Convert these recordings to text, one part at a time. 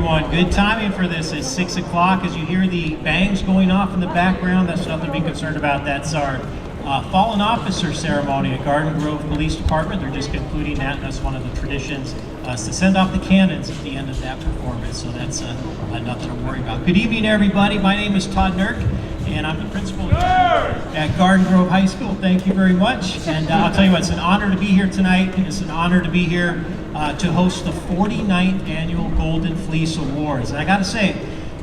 everyone. Good timing for this. It's 6 o'clock. As you hear the bangs going off in the background, that's nothing to be concerned about. That's our fallen officer ceremony at Garden Grove Police Department. They're just concluding that. That's one of the traditions is to send off the cannons at the end of that performance. So that's nothing to worry about. Good evening, everybody. My name is Todd Nurk, and I'm the principal at Garden Grove High School. Thank you very much. And I'll tell you what, it's an honor to be here tonight. It's an honor to be here to host the 49th Annual Golden Fleece Awards. And I got to say,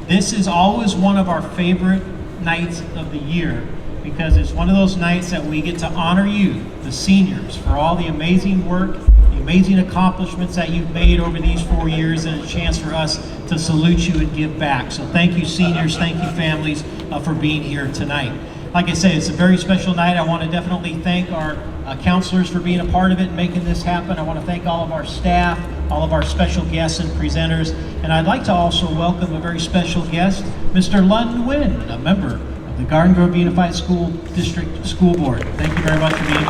this is always one of our favorite nights of the year because it's one of those nights that we get to honor you, the seniors, for all the amazing work, the amazing accomplishments that you've made over these 4 years, and a chance for us to salute you and give back. So thank you, seniors, thank you, families, for being here tonight. Like I said, it's a very special night. I want to definitely thank our counselors for being a part of it and making this happen. I want to thank all of our staff, all of our special guests and presenters. And I'd like to also welcome a very special guest, Mr. Lund Wynn, a member of the Garden Grove Unified School District School Board. Thank you very much for being here.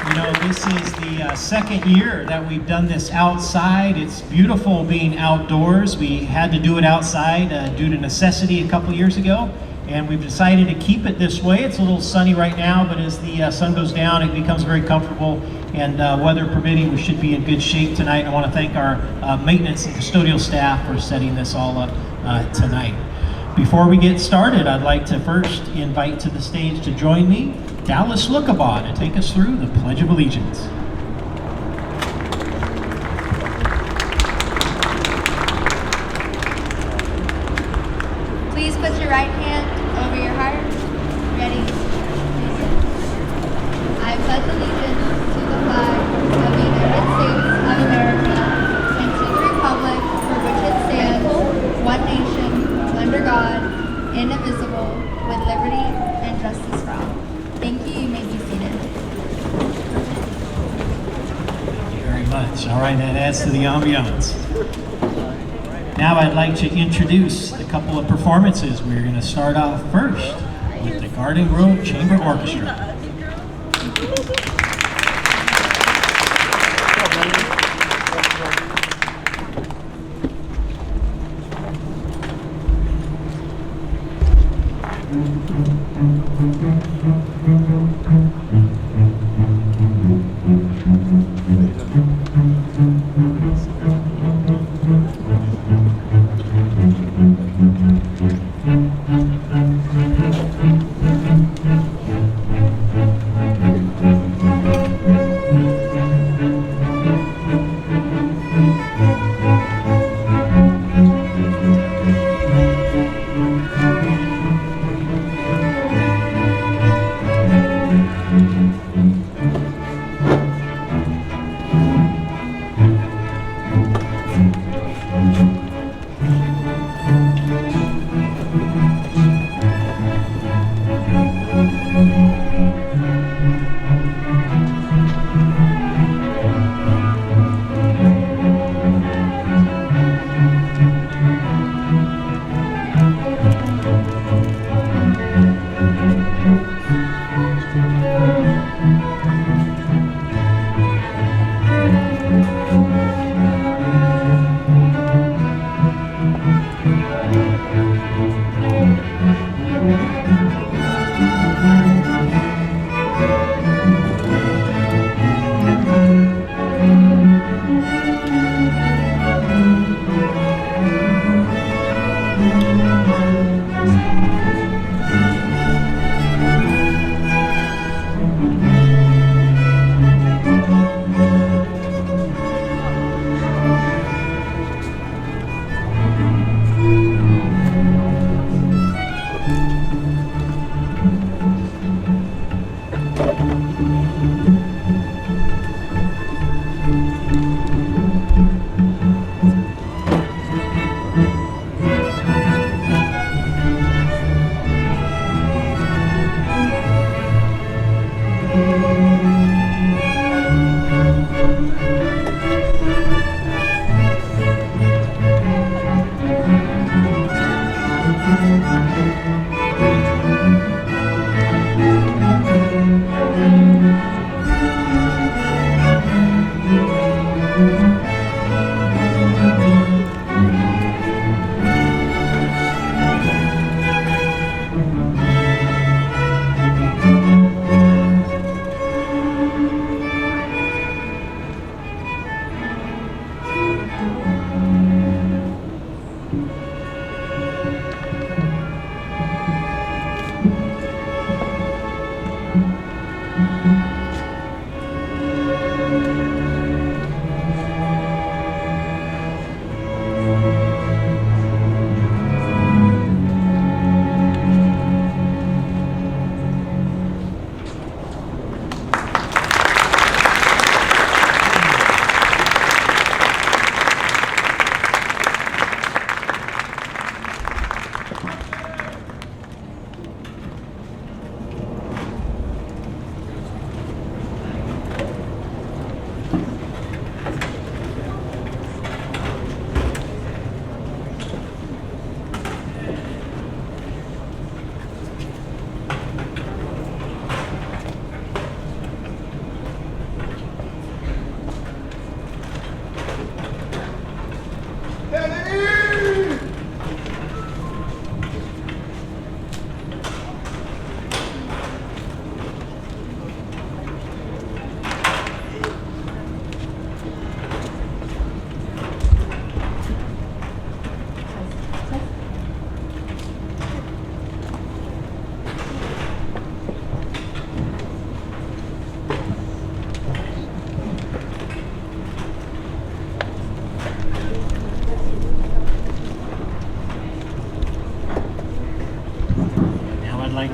You know, this is the second year that we've done this outside. It's beautiful being outdoors. We had to do it outside due to necessity a couple years ago, and we've decided to keep it this way. It's a little sunny right now, but as the sun goes down, it becomes very comfortable, and weather permitting, we should be in good shape tonight. I want to thank our maintenance and custodial staff for setting this all up tonight. Before we get started, I'd like to first invite to the stage to join me Dallas Lookabaugh to take us through the Pledge of Allegiance. Please put your right hand over your heart. Ready? I pledge allegiance to the flag of the United States of America and to the republic for which it stands, one nation, under God, indivisible, with liberty and justice for all. Thank you. You may be seated. Thank you very much. All right, that adds to the ambiance. Now I'd like to introduce a couple of performances. We're going to start off first with the Garden Grove Chamber Orchestra.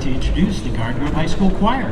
to introduce the Garden Grove High School Choir.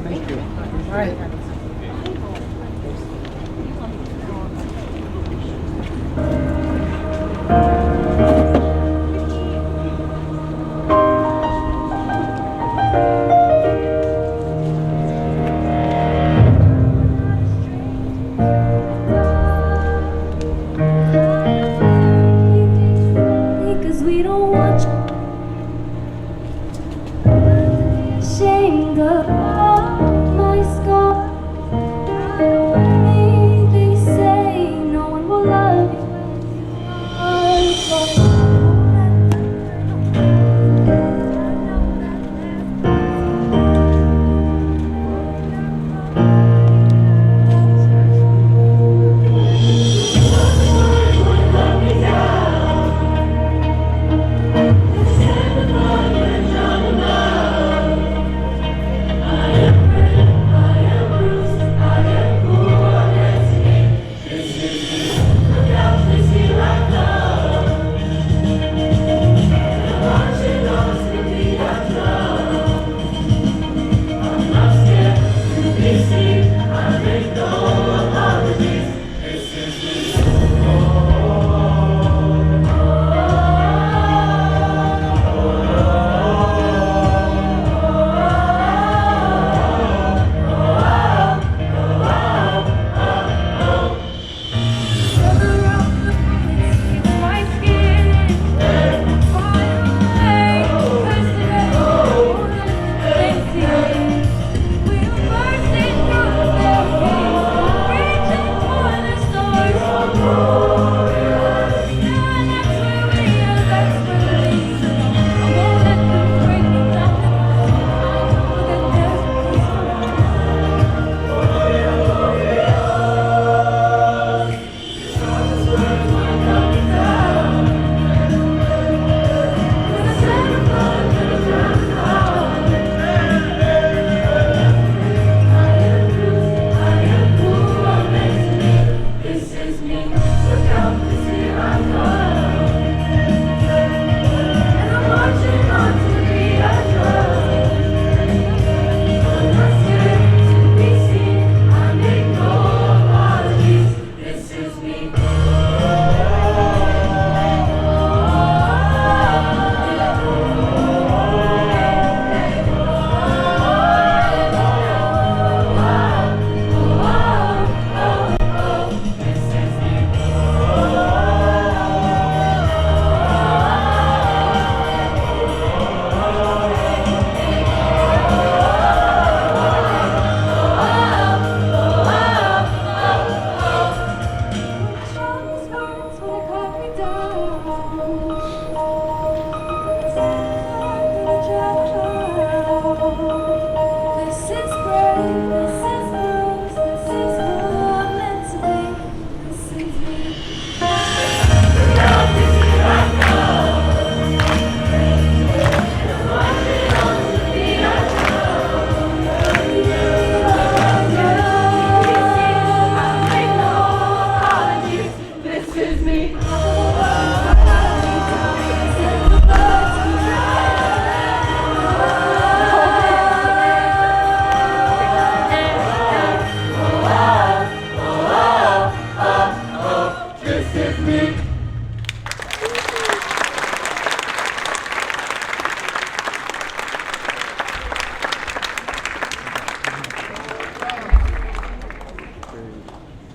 Thank you. All right. Because we don't want you ashamed of my scars. They say no one will love you as you are.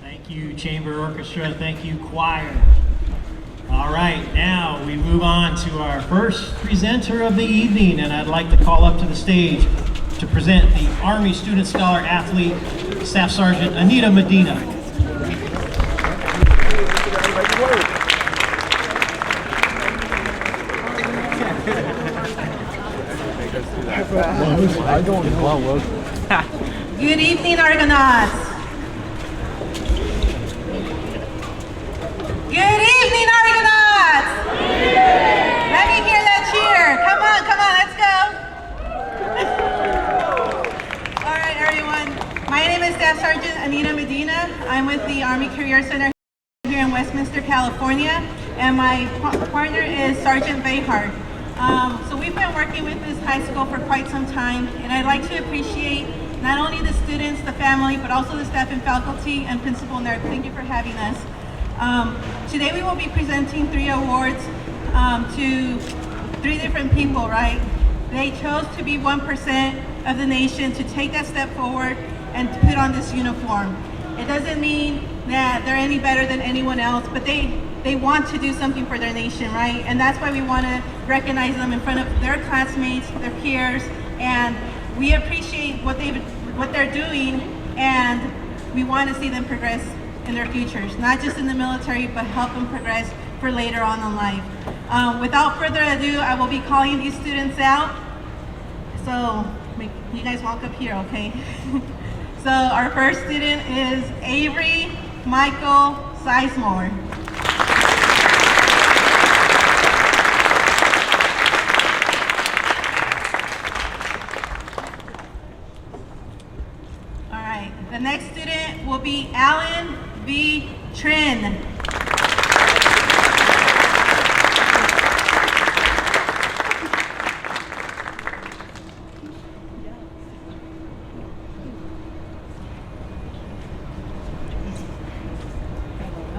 Thank you, Chamber Orchestra. Thank you, choir. All right, now we move on to our first presenter of the evening, and I'd like to call up to the stage to present the Army Student Scholar Athlete, Staff Sergeant Anita Medina. Good evening, Argonauts. Good evening, Argonauts. Let me hear that cheer. Come on, let's go. All right, everyone. My name is Staff Sergeant Anita Medina. I'm with the Army Career Center here in Westminster, California, and my partner is Sergeant Behar. So we've been working with this high school for quite some time, and I'd like to appreciate not only the students, the family, but also the staff and faculty and principal there. Thank you for having us. Today we will be presenting 3 awards to 3 different people, right? They chose to be 1% of the nation to take that step forward and to put on this uniform. It doesn't mean that they're any better than anyone else, but they want to do something for their nation, right? And that's why we want to recognize them in front of their classmates, their peers, and we appreciate what they're doing, and we want to see them progress in their futures, not just in the military, but help them progress for later on in life. Without further ado, I will be calling these students out. So you guys walk up here, okay? So our first student is Avery Michael Sizemore. All right, the next student will be Alan V. Trin.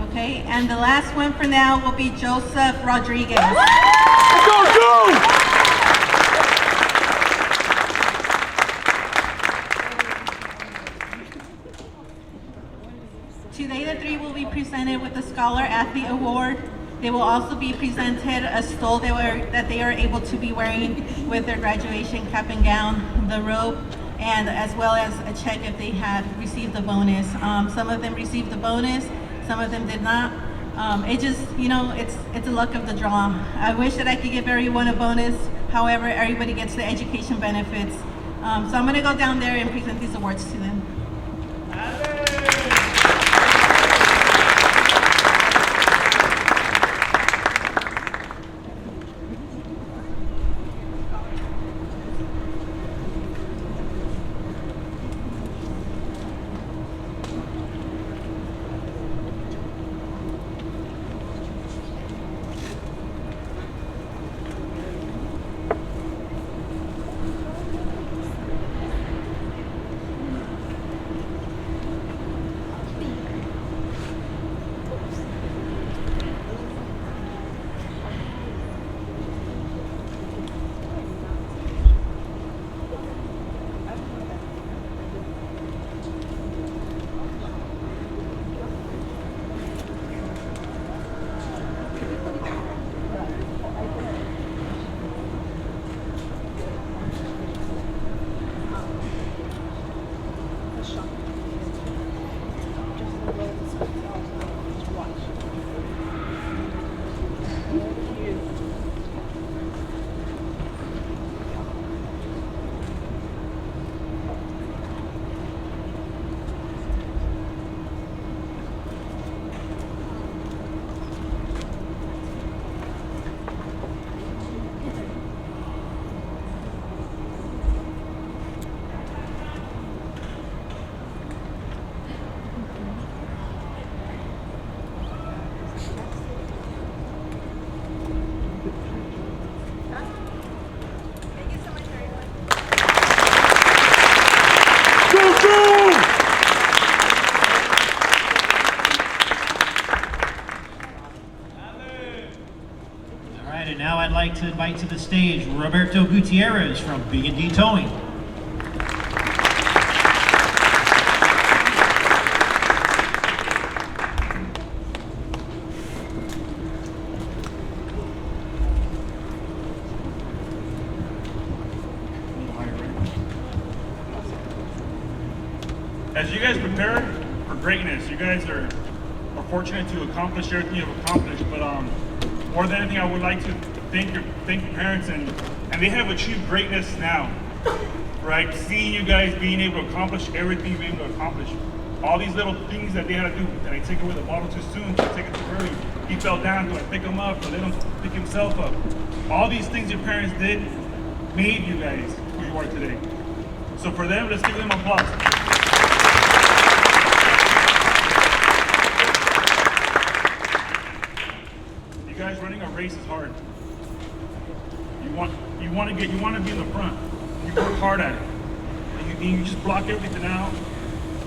Okay, and the last one for now will be Joseph Rodriguez. Go! Today, the 3 will be presented with the Scholar Athlete Award. They will also be presented a stole that they are able to be wearing with their graduation cap and gown, the robe, and as well as a check if they had received a bonus. Some of them received a bonus, some of them did not. It just, it's the luck of the draw. I wish that I could give everyone a bonus. However, everybody gets the education benefits. So I'm gonna go down there and present these awards to them. Now I'd like to invite to the stage Roberto Gutierrez from B&D Towing. as you guys prepare for greatness, you guys are fortunate to accomplish everything you've accomplished. But more than anything, I would like to thank your parents, and they have achieved greatness now, right? Seeing you guys being able to accomplish everything you've been able to accomplish. All these little things that they had to do. Did I take away the bottle too soon? Did I take it too early? He fell down. Do I pick him up? Or let him pick himself up? All these things your parents did made you guys who you are today. So for them, let's give them applause. You guys, running a race is hard. You want to be in the front. You work hard at it. And you just block everything out.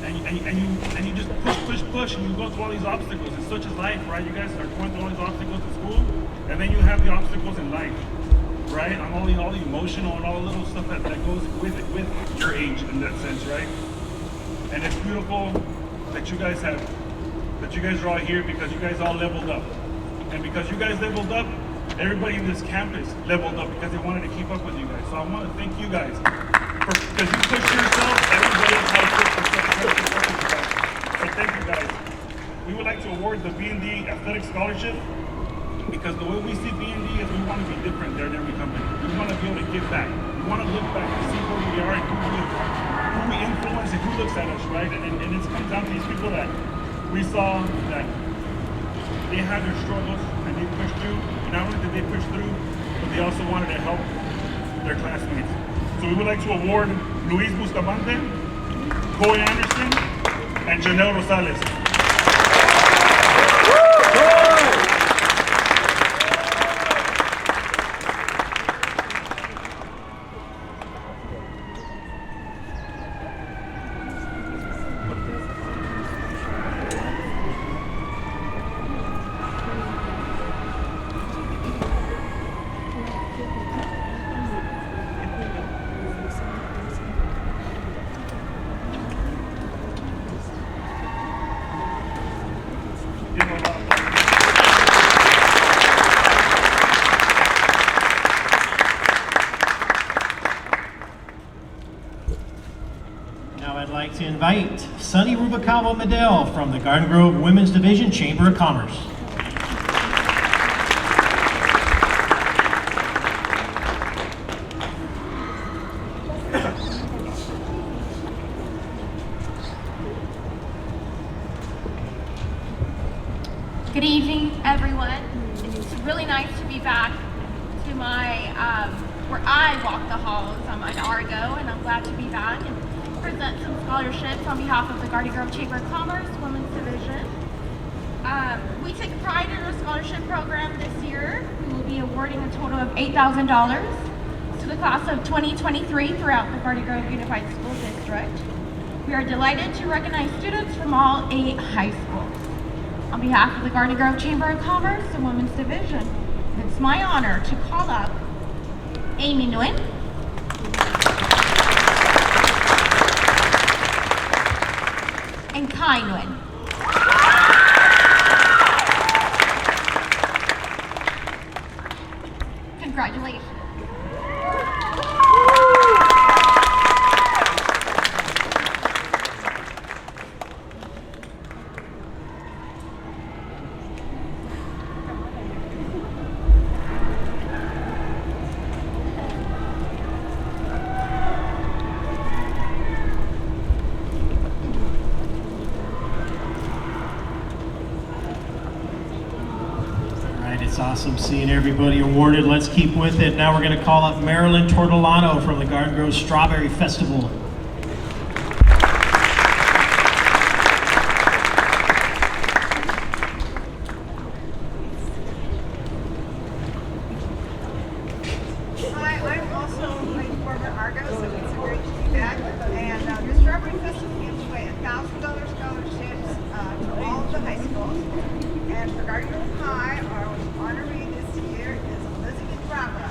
And you just push, and you go through all these obstacles. It's such as life, right? You guys are going through all these obstacles in school, and then you have the obstacles in life, right? On all the emotional and all the little stuff that goes with it, with your age in that sense, right? And it's beautiful that you guys are all here because you guys all leveled up. And because you guys leveled up, everybody in this campus leveled up because they wanted to keep up with you guys. So I want to thank you guys because you pushed yourself, everybody else had to push themselves. So thank you guys. We would like to award the B&D Athletic Scholarship because the way we see B&D is we want to be different there in every company. We want to be able to give back. We want to look back and see where we are and who we influence and who looks at us, right? And it comes down to these people that we saw that they had their struggles and they pushed through. Not only did they push through, but they also wanted to help their classmates. So we would like to award Luis Bustamante, Coy Anderson, and Janelle Rosales. Now I'd like to invite Sunny Rubalcaba Medell from the Garden Grove Women's Division Chamber of Commerce. Good evening, everyone. It's really nice to be back to my, where I walk the halls. I'm at Argo, and I'm glad to be back and present some scholarships on behalf of the Garden Grove Chamber of Commerce Women's Division. We take pride in our scholarship program this year. We will be awarding a total of $8,000 to the class of 2023 throughout the Garden Grove Unified School District. We are delighted to recognize students from all 8 high schools. On behalf of the Garden Grove Chamber of Commerce and Women's Division, it's my honor to call up Amy Nguyen, and Kai Nguyen. Congratulations. It's awesome seeing everybody awarded. Let's keep with it. Now we're going to call up Marilyn Tortolano from the Garden Grove Strawberry Festival. Hi, I'm also a former Argo, so it's great to be back. And the Strawberry Festival gives away $1,000 scholarships to all of the high schools. And for Garden Grove High, our honoree this year is Elizabeth Bravo.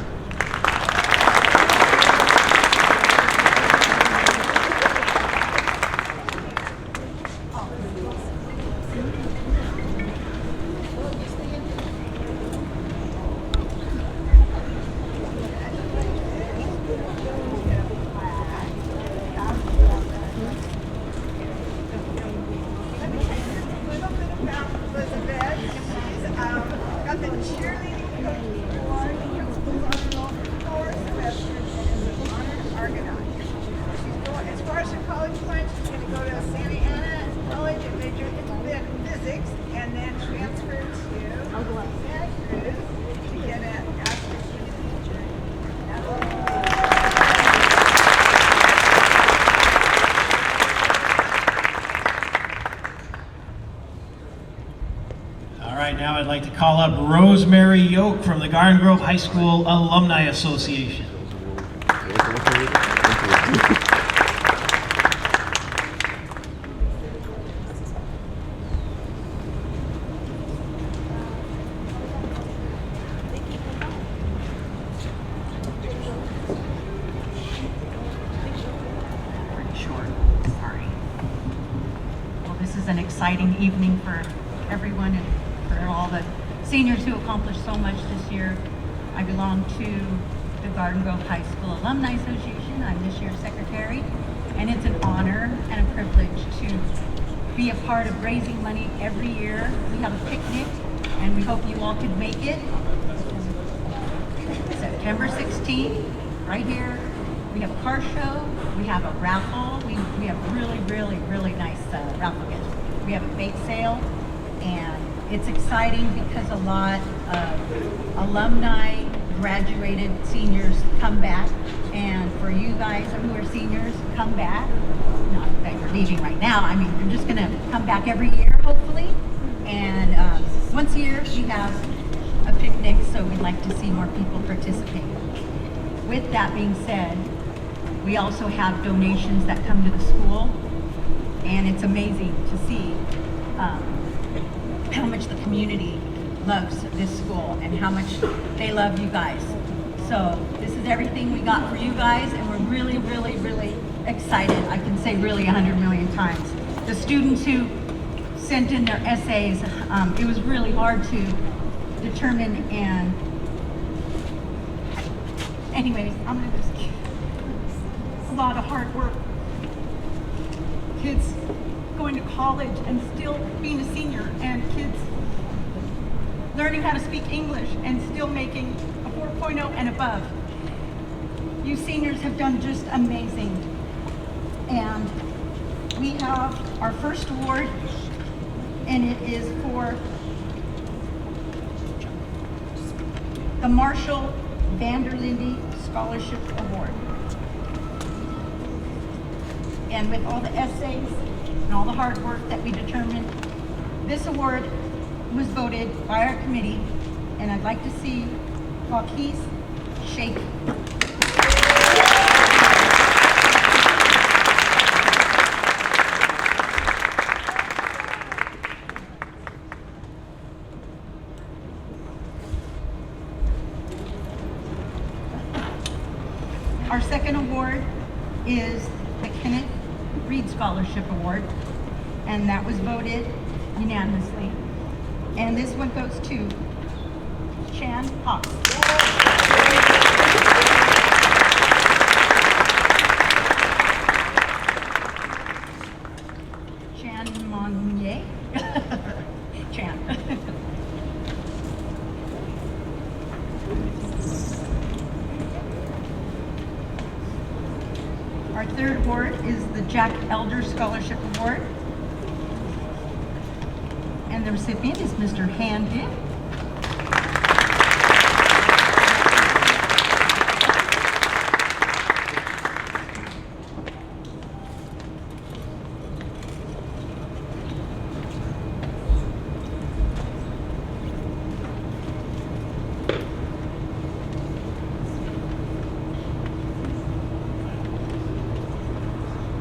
college fund. She's going to go to Santa Ana College and major in physics, and then transfer to Santa Cruz to get an astronaut teacher. All right, now I'd like to call up Rosemary Yoke from the Garden Grove High School Alumni Association. Short, sorry. Well, this is an exciting evening for everyone and for all the seniors who accomplished so much this year. I belong to the Garden Grove High School Alumni Association. I'm this year's secretary, and it's an honor and a privilege to be a part of raising money every year. We have a picnic, and we hope you all could make it. September 16th, right here. We have a car show, we have a raffle, we have really nice raffle gifts. We have a bake sale, and it's exciting because a lot of alumni, graduated seniors come back, and for you guys who are seniors, come back. Not that you're leaving right now, I mean, you're just gonna come back every year, hopefully. And once a year, we have a picnic, so we'd like to see more people participate. With that being said, we also have donations that come to the school, and it's amazing to see how much the community loves this school and how much they love you guys. So this is everything we got for you guys, and we're really excited. I can say really 100 million times. The students who sent in their essays, it was really hard to determine, and anyways, I'm gonna just a lot of hard work. Kids going to college and still being a senior, and kids learning how to speak English and still making a 4.0 and above. You seniors have done just amazing. And we have our first award, and it is for the Marshall Vanderlinde Scholarship Award. And with all the essays and all the hard work that we determined, this award was voted by our committee, and I'd like to see Joaquin shake. Our second award is the Kenneth Reed Scholarship Award, and that was voted unanimously. And this one goes to Chan Hawk. Chan Monnier? Chan. Our third award is the Jack Elder Scholarship Award. And the recipient is Mr. Handin.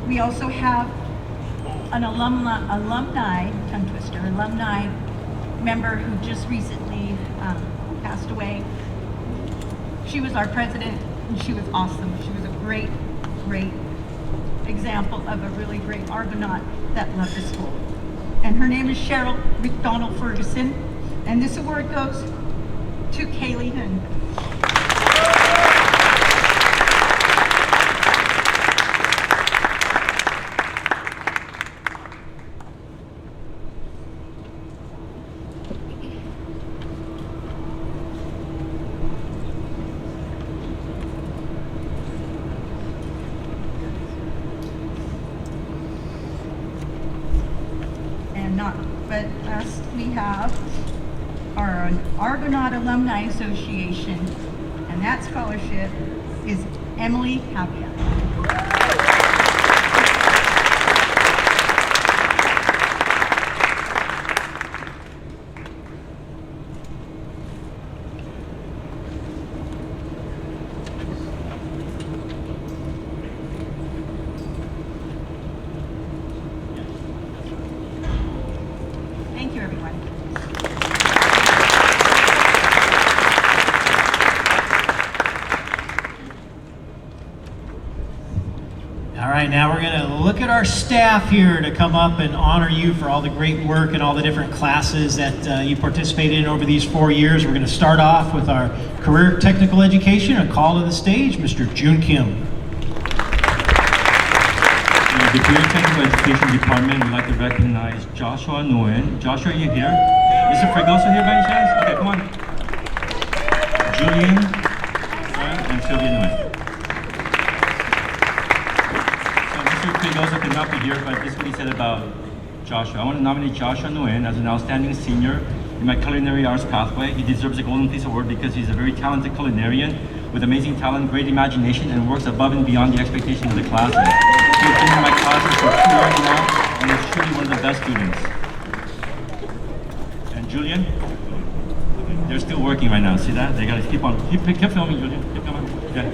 We also have an alumni member who just recently passed away. She was our president, and she was awesome. She was a great example of a really great Argonaut that loved the school. And her name is Cheryl McDonald Ferguson, and this award goes to Kaylee Hoon. last we have our Argonaut Alumni Association, and that scholarship is Emily Havia. Thank you, everyone. All right, now we're going to look at our staff here to come up and honor you for all the great work and all the different classes that you participated in over these 4 years. We're going to start off with our career technical education. A call to the stage, Mr. Jun Kim. The Career Technical Education Department would like to recognize Joshua Nguyen. Joshua, are you here? Mr. Fregoso here by any chance? Okay, come on. Julian and Sylvia Nguyen. So Mr. Fregoso could not be here, but this is what he said about Joshua. I want to nominate Joshua Nguyen as an outstanding senior in my culinary arts pathway. He deserves a Golden Fleece Award because he's a very talented culinarian with amazing talent, great imagination, and works above and beyond the expectations of the classes. He's been in my classes for 2 years now, and is truly one of the best students. And Julian, they're still working right now. See that? They gotta keep filming, Julian. Keep coming. Okay.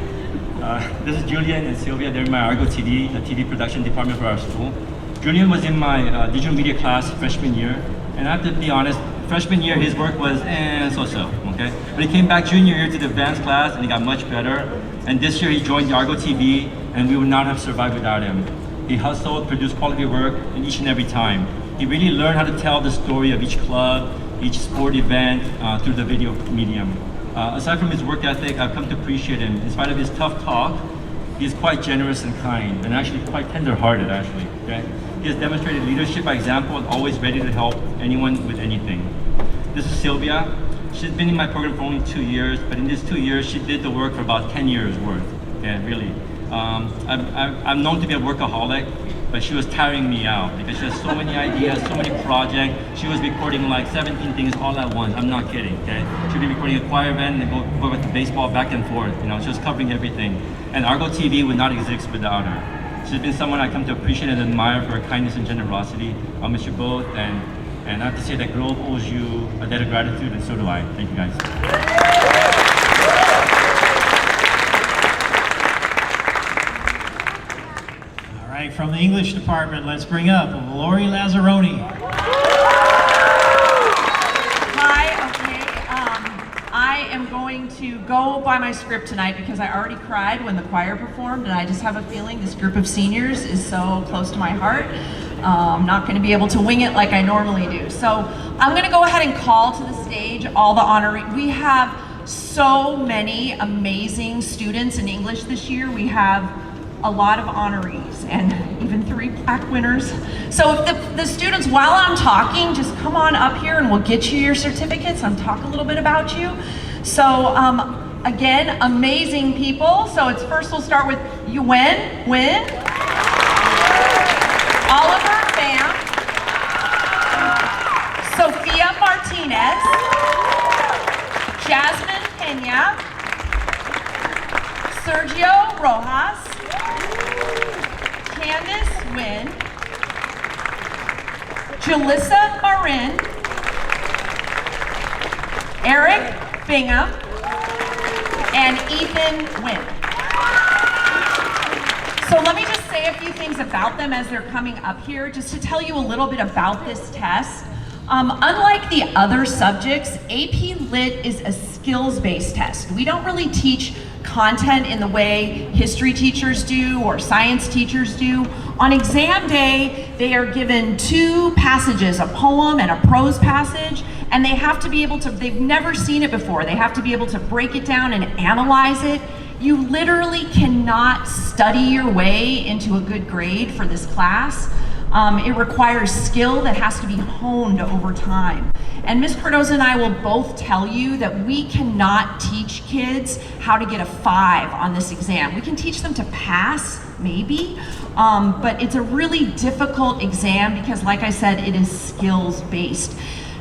This is Julian and Sylvia. They're in my Argo TD, the TV production department for our school. Julian was in my digital media class freshman year, and I have to be honest, freshman year his work was so-so, okay? But he came back junior year to the advanced class and he got much better. And this year he joined the Argo TV, and we would not have survived without him. He hustled, produced quality work, and each and every time. He really learned how to tell the story of each club, each sport event through the video medium. Aside from his work ethic, I've come to appreciate him. In spite of his tough talk, he's quite generous and kind, and actually quite tender-hearted, actually. Okay? He has demonstrated leadership by example and always ready to help anyone with anything. This is Sylvia. She's been in my program for only 2 years, but in these 2 years, she did the work for about 10 years worth. Okay, really. I'm known to be a workaholic, but she was tiring me out because she has so many ideas, so many projects. She was recording like 17 things all at once. I'm not kidding, okay? She'd be recording a choir event and then go back to baseball, back and forth. You know, she was covering everything. And Argo TV would not exist without her. She's been someone I come to appreciate and admire for her kindness and generosity. I'll miss you both, and I have to say that Grove owes you a debt of gratitude, and so do I. Thank you, guys. All right, from the English department, let's bring up Lori Lazzaroni. Hi, okay. I am going to go by my script tonight because I already cried when the choir performed, and I just have a feeling this group of seniors is so close to my heart. I'm not going to be able to wing it like I normally do. So I'm going to go ahead and call to the stage all the honorees. We have so many amazing students in English this year. We have a lot of honorees and even 3 plaque winners. So if the students, while I'm talking, just come on up here and we'll get you your certificates and talk a little bit about you. So again, amazing people. So it's first we'll start with Yuen, Oliver Pham, Sophia Martinez, Jasmine Pena, Sergio Rojas, Candice Nguyen, Jalissa Marin, Eric Bingham, and Ethan Nguyen. So let me just say a few things about them as they're coming up here, just to tell you a little bit about this test. Unlike the other subjects, AP Lit is a skills-based test. We don't really teach content in the way history teachers do or science teachers do. On exam day, they are given 2 passages, a poem and a prose passage, and they have to be able to, they've never seen it before, they have to be able to break it down and analyze it. You literally cannot study your way into a good grade for this class. It requires skill that has to be honed over time. And Ms. Cardoza and I will both tell you that we cannot teach kids how to get a 5 on this exam. We can teach them to pass, maybe. But it's a really difficult exam because, like I said, it is skills-based.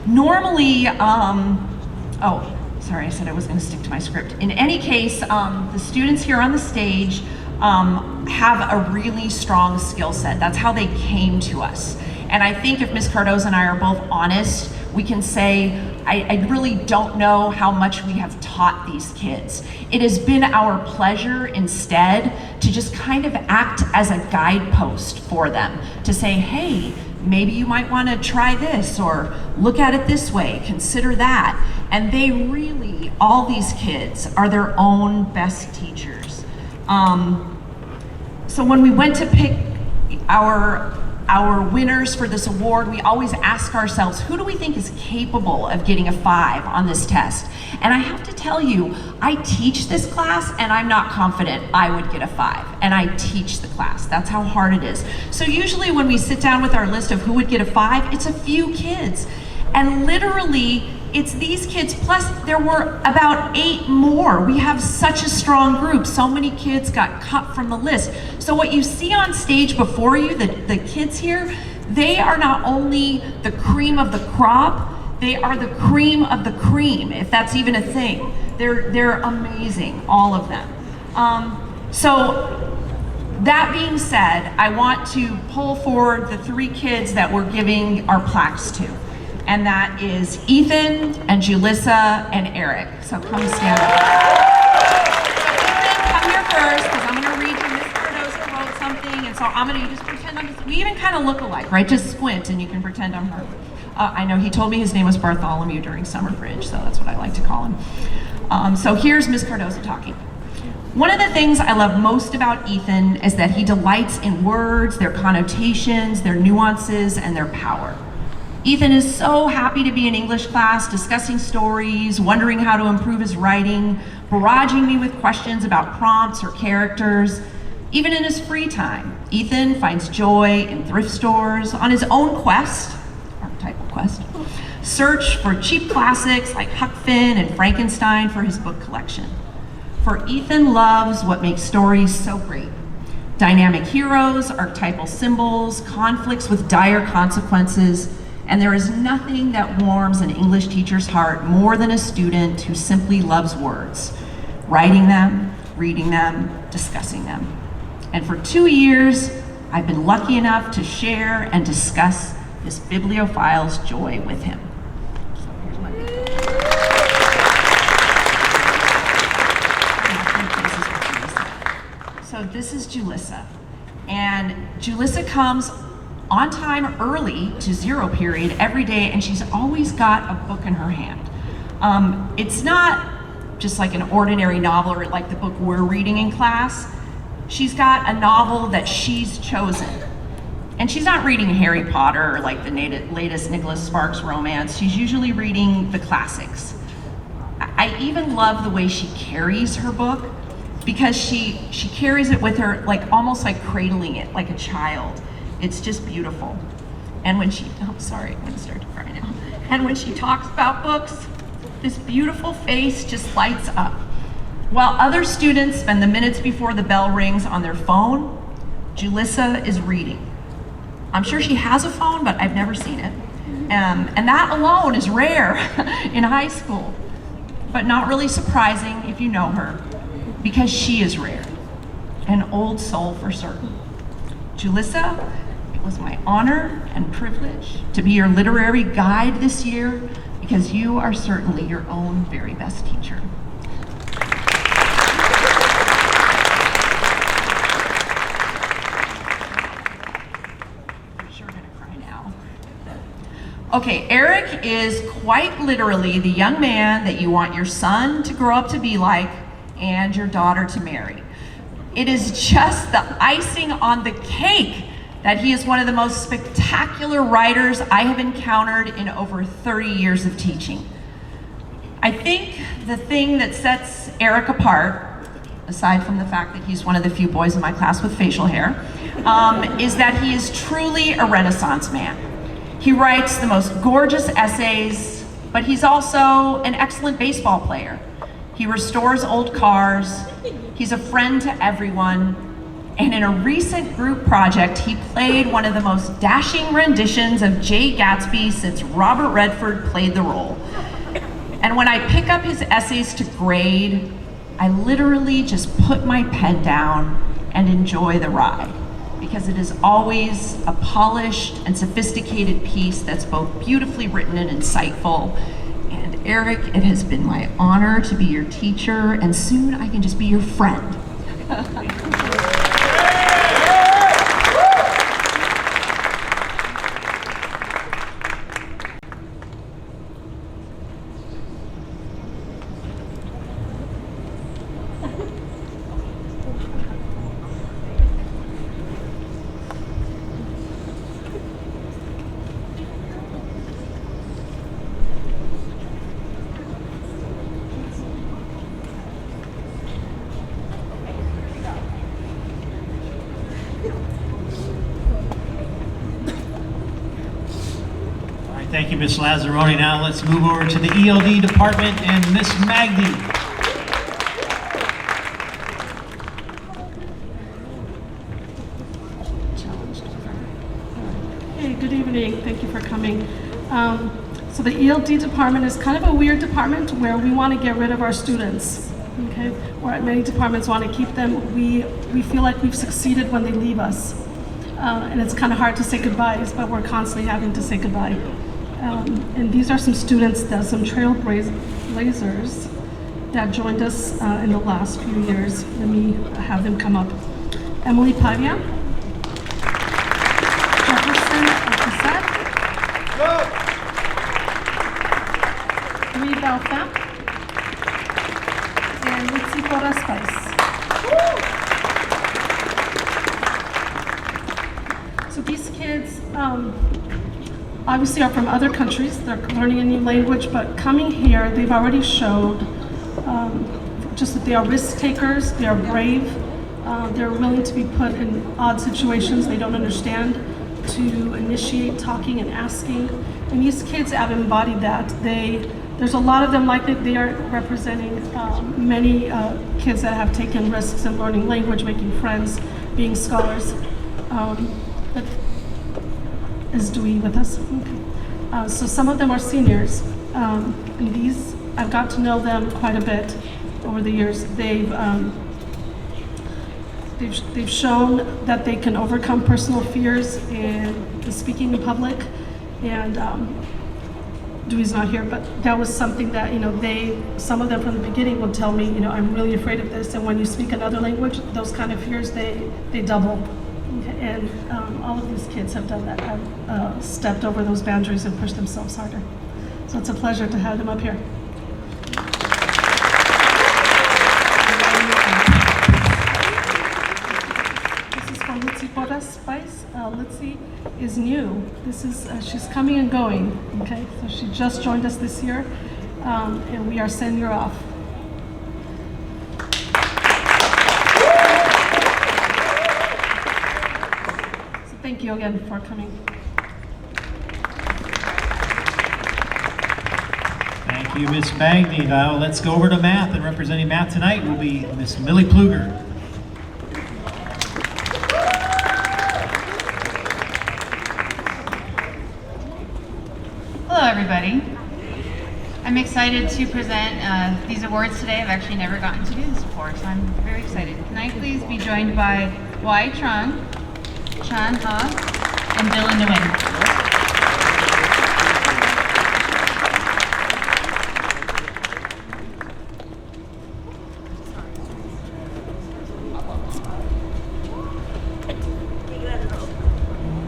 Normally, oh, sorry, I said I was going to stick to my script. In any case, the students here on the stage have a really strong skill set. That's how they came to us. And I think if Ms. Cardoza and I are both honest, we can say, I really don't know how much we have taught these kids. It has been our pleasure instead to just kind of act as a guidepost for them, to say, hey, maybe you might want to try this, or look at it this way, consider that. And they really, all these kids are their own best teachers. So when we went to pick our winners for this award, we always ask ourselves, who do we think is capable of getting a 5 on this test? And I have to tell you, I teach this class and I'm not confident I would get a 5. And I teach the class, that's how hard it is. So usually when we sit down with our list of who would get a 5, it's a few kids. And literally, it's these kids, plus there were about 8 more. We have such a strong group. So many kids got cut from the list. So what you see on stage before you, the kids here, they are not only the cream of the crop, they are the cream of the cream, if that's even a thing. They're amazing, all of them. So that being said, I want to pull forward the 3 kids that we're giving our plaques to. And that is Ethan and Julissa and Eric. So come stand up. Ethan, come here first, because I'm gonna read you, Ms. Cardoza wrote something, and so I'm gonna just pretend we even kind of look alike, right? Just squint and you can pretend I'm her. I know he told me his name was Bartholomew during Summer Bridge, so that's what I like to call him. So here's Ms. Cardoza talking. One of the things I love most about Ethan is that he delights in words, their connotations, their nuances, and their power. Ethan is so happy to be in English class, discussing stories, wondering how to improve his writing, barraging me with questions about prompts or characters. Even in his free time, Ethan finds joy in thrift stores, on his own quest, archetypal quest, search for cheap classics like Huck Finn and Frankenstein for his book collection. For Ethan loves what makes stories so great. Dynamic heroes, archetypal symbols, conflicts with dire consequences, and there is nothing that warms an English teacher's heart more than a student who simply loves words, writing them, reading them, discussing them. And for 2 years, I've been lucky enough to share and discuss this bibliophile's joy with him. So here's my So this is Julissa. And Julissa comes on time early to 0 period every day, and she's always got a book in her hand. It's not just like an ordinary novel or like the book we're reading in class. She's got a novel that she's chosen. And she's not reading Harry Potter or like the latest Nicholas Sparks romance. She's usually reading the classics. I even love the way she carries her book, because she carries it with her, like almost like cradling it like a child. It's just beautiful. And when she, I'm sorry, I'm gonna start to cry now. And when she talks about books, this beautiful face just lights up. While other students spend the minutes before the bell rings on their phone, Julissa is reading. I'm sure she has a phone, but I've never seen it. And that alone is rare in high school, but not really surprising if you know her, because she is rare, an old soul for certain. Julissa, it was my honor and privilege to be your literary guide this year, because you are certainly your own very best teacher. I'm sure gonna cry now. Okay, Eric is quite literally the young man that you want your son to grow up to be like and your daughter to marry. It is just the icing on the cake that he is one of the most spectacular writers I have encountered in over 30 years of teaching. I think the thing that sets Eric apart, aside from the fact that he's one of the few boys in my class with facial hair, is that he is truly a Renaissance man. He writes the most gorgeous essays, but he's also an excellent baseball player. He restores old cars. He's a friend to everyone. And in a recent group project, he played one of the most dashing renditions of Jay Gatsby since Robert Redford played the role. And when I pick up his essays to grade, I literally just put my pen down and enjoy the ride, because it is always a polished and sophisticated piece that's both beautifully written and insightful. And Eric, it has been my honor to be your teacher, and soon I can just be your friend. Thank you, Ms. Lazzaroni. Now let's move over to the ELD department and Ms. Magdi. Hey, good evening. Thank you for coming. So the ELD department is kind of a weird department where we want to get rid of our students. Okay, where many departments want to keep them. We feel like we've succeeded when they leave us, and it's kind of hard to say goodbyes, but we're constantly having to say goodbye. And these are some students, some trailblazers that joined us in the last few years. Let me have them come up. Emily Pavia. Jefferson Alcazar. Louis Balfa. And Litzy Cora Spice. So these kids, obviously are from other countries. They're learning a new language, but coming here, they've already showed just that they are risk takers, they are brave, they're willing to be put in odd situations they don't understand, to initiate talking and asking. And these kids have embodied that. There's a lot of them like that. They are representing many kids that have taken risks in learning language, making friends, being scholars. Is Dewey with us? Okay. So some of them are seniors, and these, I've got to know them quite a bit over the years. They've shown that they can overcome personal fears in speaking in public, and Dewey's not here, but that was something that, some of them from the beginning would tell me, I'm really afraid of this, and when you speak another language, those kind of fears, they double. And all of these kids have done that, have stepped over those boundaries and pushed themselves harder. So it's a pleasure to have them up here. This is for Litzy Cora Spice. Litzy is new. She's coming and going, okay? So she just joined us this year, and we are sending her off. Thank you again for coming. Thank you, Ms. Magdi. Now let's go over to math, and representing math tonight will be Ms. Millie Pluger. Hello, everybody. I'm excited to present these awards today. I've actually never gotten to do this before, so I'm very excited. Can I please be joined by Wai Trung, Chan Ha, and Dylan Nguyen.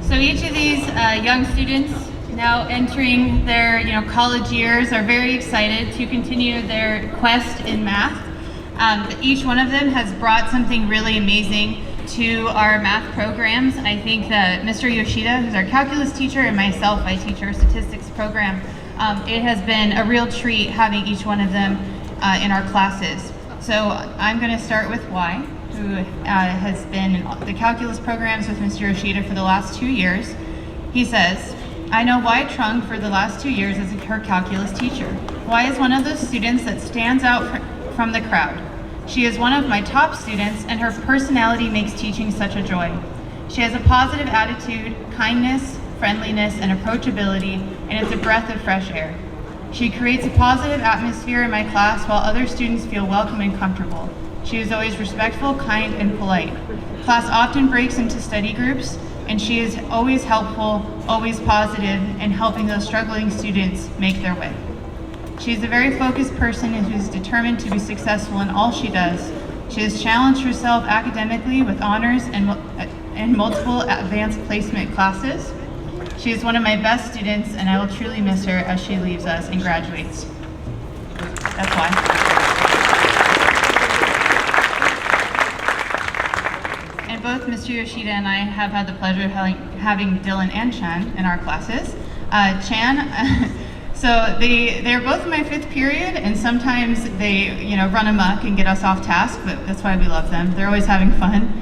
So each of these young students now entering their college years are very excited to continue their quest in math. Each one of them has brought something really amazing to our math programs. I think that Mr. Yoshida, who's our calculus teacher, and myself, I teach our statistics program. It has been a real treat having each one of them in our classes. So I'm going to start with Wai, who has been in the calculus programs with Mr. Yoshida for the last 2 years. He says, I know Wai Trung for the last 2 years as her calculus teacher. Wai is one of those students that stands out from the crowd. She is one of my top students, and her personality makes teaching such a joy. She has a positive attitude, kindness, friendliness, and approachability, and is a breath of fresh air. She creates a positive atmosphere in my class while other students feel welcome and comfortable. She is always respectful, kind, and polite. Class often breaks into study groups, and she is always helpful, always positive, and helping those struggling students make their way. She is a very focused person who is determined to be successful in all she does. She has challenged herself academically with honors and multiple advanced placement classes. She is one of my best students, and I will truly miss her as she leaves us and graduates. That's why. And both Mr. Yoshida and I have had the pleasure of having Dylan and Chan in our classes. Chan, so they're both in my 5th period, and sometimes they run amok and get us off task, but that's why we love them. They're always having fun.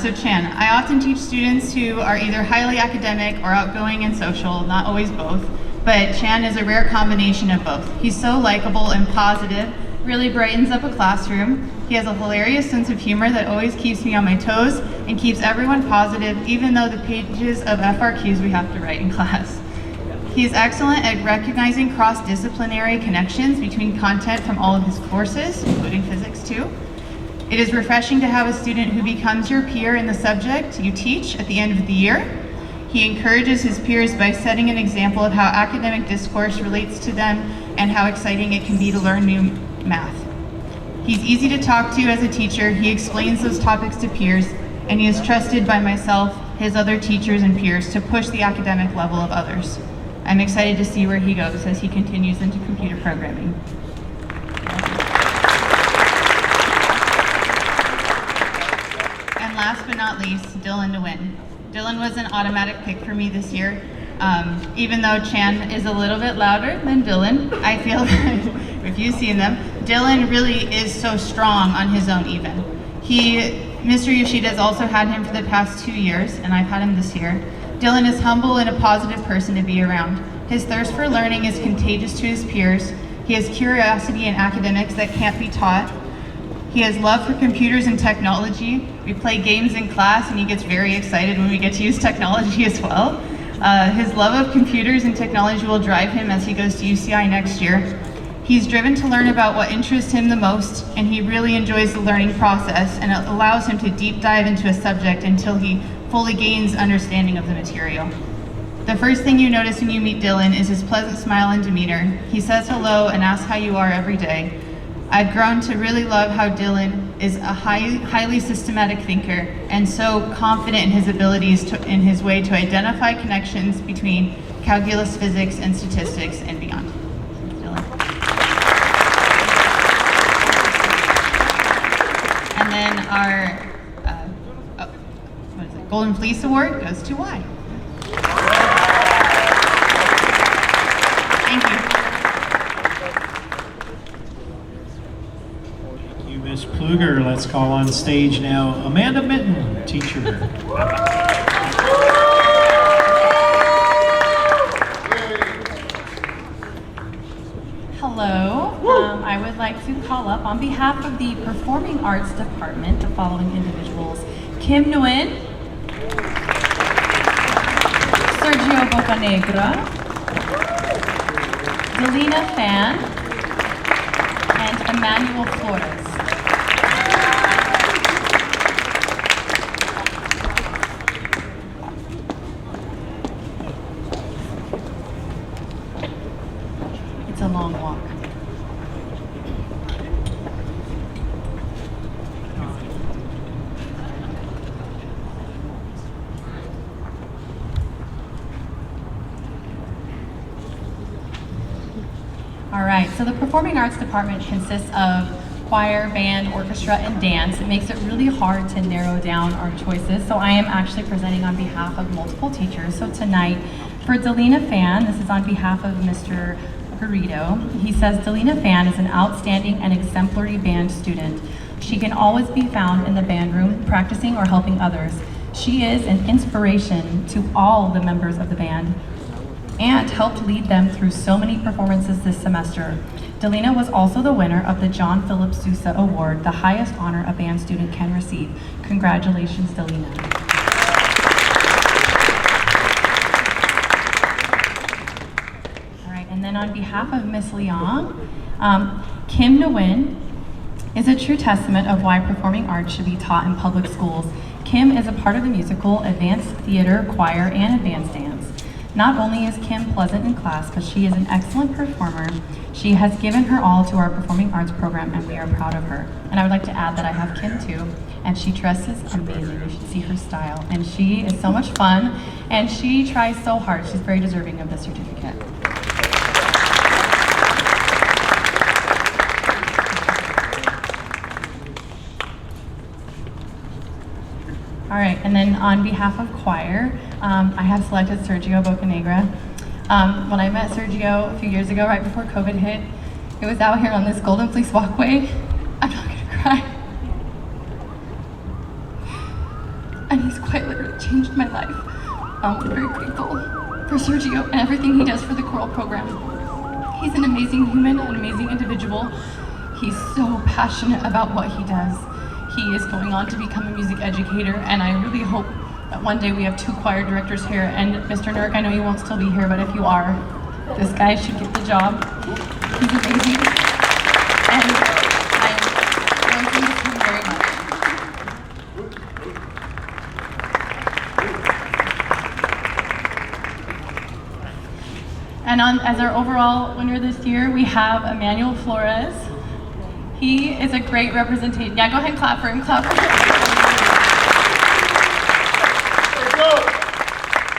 So Chan, I often teach students who are either highly academic or outgoing and social, not always both, but Chan is a rare combination of both. He's so likable and positive, really brightens up a classroom. He has a hilarious sense of humor that always keeps me on my toes and keeps everyone positive, even though the pages of FRQs we have to write in class. He is excellent at recognizing cross-disciplinary connections between content from all of his courses, including physics too. It is refreshing to have a student who becomes your peer in the subject you teach at the end of the year. He encourages his peers by setting an example of how academic discourse relates to them and how exciting it can be to learn new math. He's easy to talk to as a teacher. He explains those topics to peers, and he is trusted by myself, his other teachers and peers to push the academic level of others. I'm excited to see where he goes as he continues into computer programming. Last but not least, Dylan to win. Dylan was an automatic pick for me this year. Even though Chan is a little bit louder than Dylan, I feel that if you've seen them, Dylan really is so strong on his own even. Mr. Yoshida has also had him for the past 2 years, and I've had him this year. Dylan is humble and a positive person to be around. His thirst for learning is contagious to his peers. He has curiosity in academics that can't be taught. He has love for computers and technology. We play games in class, and he gets very excited when we get to use technology as well. His love of computers and technology will drive him as he goes to UCI next year. He's driven to learn about what interests him the most, and he really enjoys the learning process, and it allows him to deep dive into a subject until he fully gains understanding of the material. The first thing you notice when you meet Dylan is his pleasant smile and demeanor. He says hello and asks how you are every day. I've grown to really love how Dylan is a highly systematic thinker and so confident in his abilities in his way to identify connections between calculus, physics, and statistics and beyond. Dylan. And then our Golden Fleece Award goes to Y. Thank you. Ms. Pluger. Let's call on stage now Amanda Mitten, teacher. Hello. I would like to call up on behalf of the Performing Arts Department the following individuals: Kim Nguyen, Sergio Bocanegra, Delina Fan, and Emmanuel Flores. It's a long walk. All right, so the Performing Arts Department consists of choir, band, orchestra, and dance. It makes it really hard to narrow down our choices, so I am actually presenting on behalf of multiple teachers. So tonight, for Delina Fan, this is on behalf of Mr. Garrido. He says, Delina Fan is an outstanding and exemplary band student. She can always be found in the band room, practicing or helping others. She is an inspiration to all the members of the band. and helped lead them through so many performances this semester. Delina was also the winner of the John Philip Sousa Award, the highest honor a band student can receive. Congratulations, Delina. All right, and then on behalf of Miss Leong, Kim Nguyen is a true testament of why performing arts should be taught in public schools. Kim is a part of the musical, advanced theater, choir, and advanced dance. Not only is Kim pleasant in class, but she is an excellent performer. She has given her all to our performing arts program, and we are proud of her. And I would like to add that I have Kim too, and she dresses amazing. You should see her style. And she is so much fun, and she tries so hard. She's very deserving of this certificate. All right, and then on behalf of choir, I have selected Sergio Bocanegra. When I met Sergio a few years ago, right before COVID hit, it was out here on this Golden Fleece walkway. I'm not gonna cry. And he's quite literally changed my life. I'm very grateful for Sergio and everything he does for the choral program. He's an amazing human, an amazing individual. He's so passionate about what he does. He is going on to become a music educator, and I really hope that one day we have 2 choir directors here. And Mr. Nurk, I know you won't still be here, but if you are, this guy should get the job. He's amazing, and I want to miss him very much. And as our overall winner this year, we have Emmanuel Flores. He is a great representation. Yeah, go ahead and clap for him. Clap for him.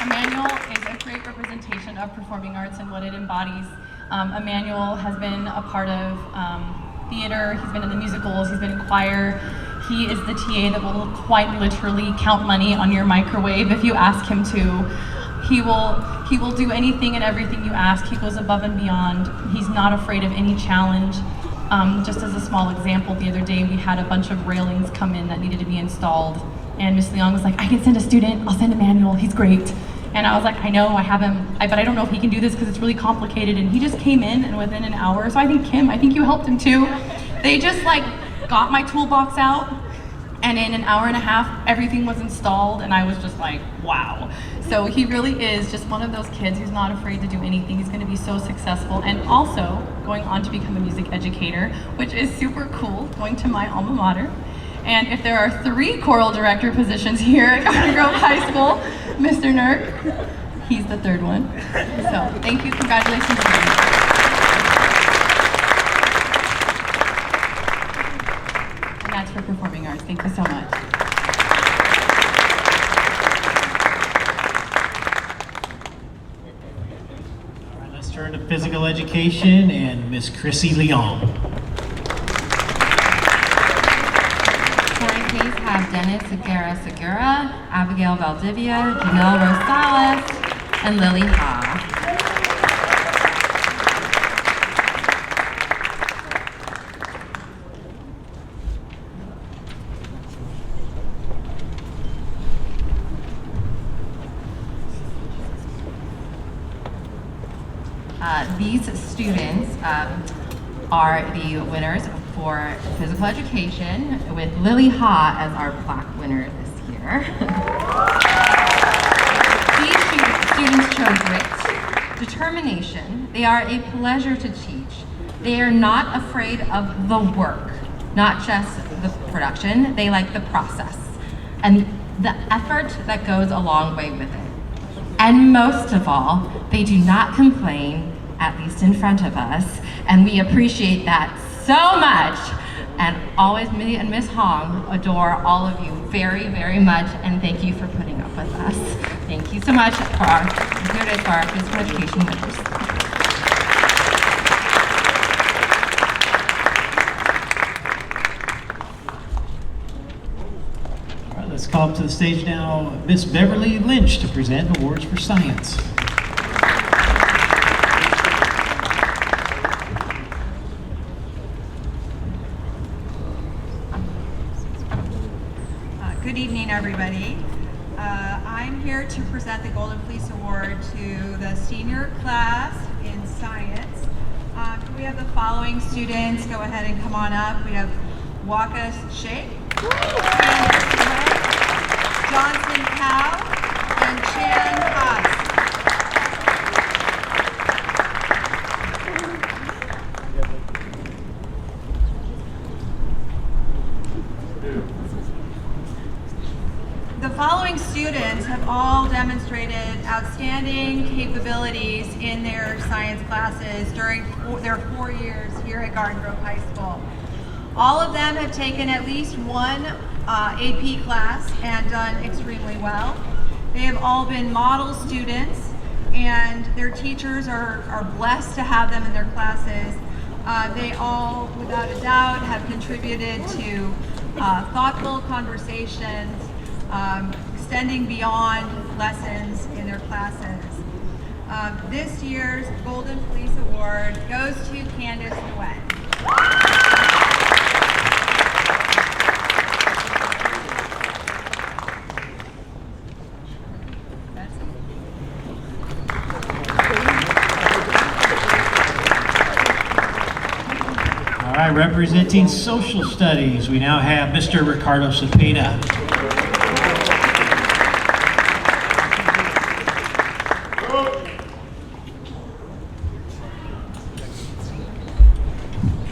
Emmanuel is a great representation of performing arts and what it embodies. Emmanuel has been a part of theater. He's been in the musicals. He's been in choir. He is the TA that will quite literally count money on your microwave if you ask him to. He will do anything and everything you ask. He goes above and beyond. He's not afraid of any challenge. Just as a small example, the other day we had a bunch of railings come in that needed to be installed, and Miss Leong was like, I can send a student, I'll send Emmanuel, he's great. And I was like, I know, I have him, but I don't know if he can do this because it's really complicated. And he just came in, and within an hour, so I think Kim, I think you helped him too. They just like got my toolbox out, and in an hour and a half, everything was installed, and I was just like, wow. So he really is just one of those kids who's not afraid to do anything. He's going to be so successful, and also going on to become a music educator, which is super cool, going to my alma mater. And if there are 3 choral director positions here at Garden Grove High School, Mr. Nurk, he's the 3rd one. So thank you, congratulations. And that's for performing arts. Thank you so much. Turn to physical education and Miss Chrissy Leong. Current case have Dennis Segura, Abigail Valdivia, Janelle Rosales, and Lily Ha. These students are the winners for physical education, with Lily Ha as our plaque winner this year. These students showed grit, determination. They are a pleasure to teach. They are not afraid of the work, not just the production. They like the process and the effort that goes a long way with it. And most of all, they do not complain, at least in front of us, and we appreciate that so much. And always, me and Miss Hong adore all of you very, very much, and thank you for putting up with us. Thank you so much for our physical education winners. All right, let's call up to the stage now Miss Beverly Lynch to present awards for science. Good evening, everybody. I'm here to present the Golden Fleece Award to the the senior class in science. Can we have the following students go ahead and come on up? We have Waka Sheikh, Johnson Cow, and Chan Haas. The following students have all demonstrated outstanding capabilities in their science classes during their 4 years here at Garden Grove High School. All of them have taken at least one AP class and done extremely well. They have all been model students, and their teachers are blessed to have them in their classes. They all, without a doubt, have contributed to thoughtful conversations, extending beyond lessons in their classes. This year's Golden Fleece Award goes to Candace Nguyen. All right, representing social studies, we now have Mr. Ricardo Cepeda.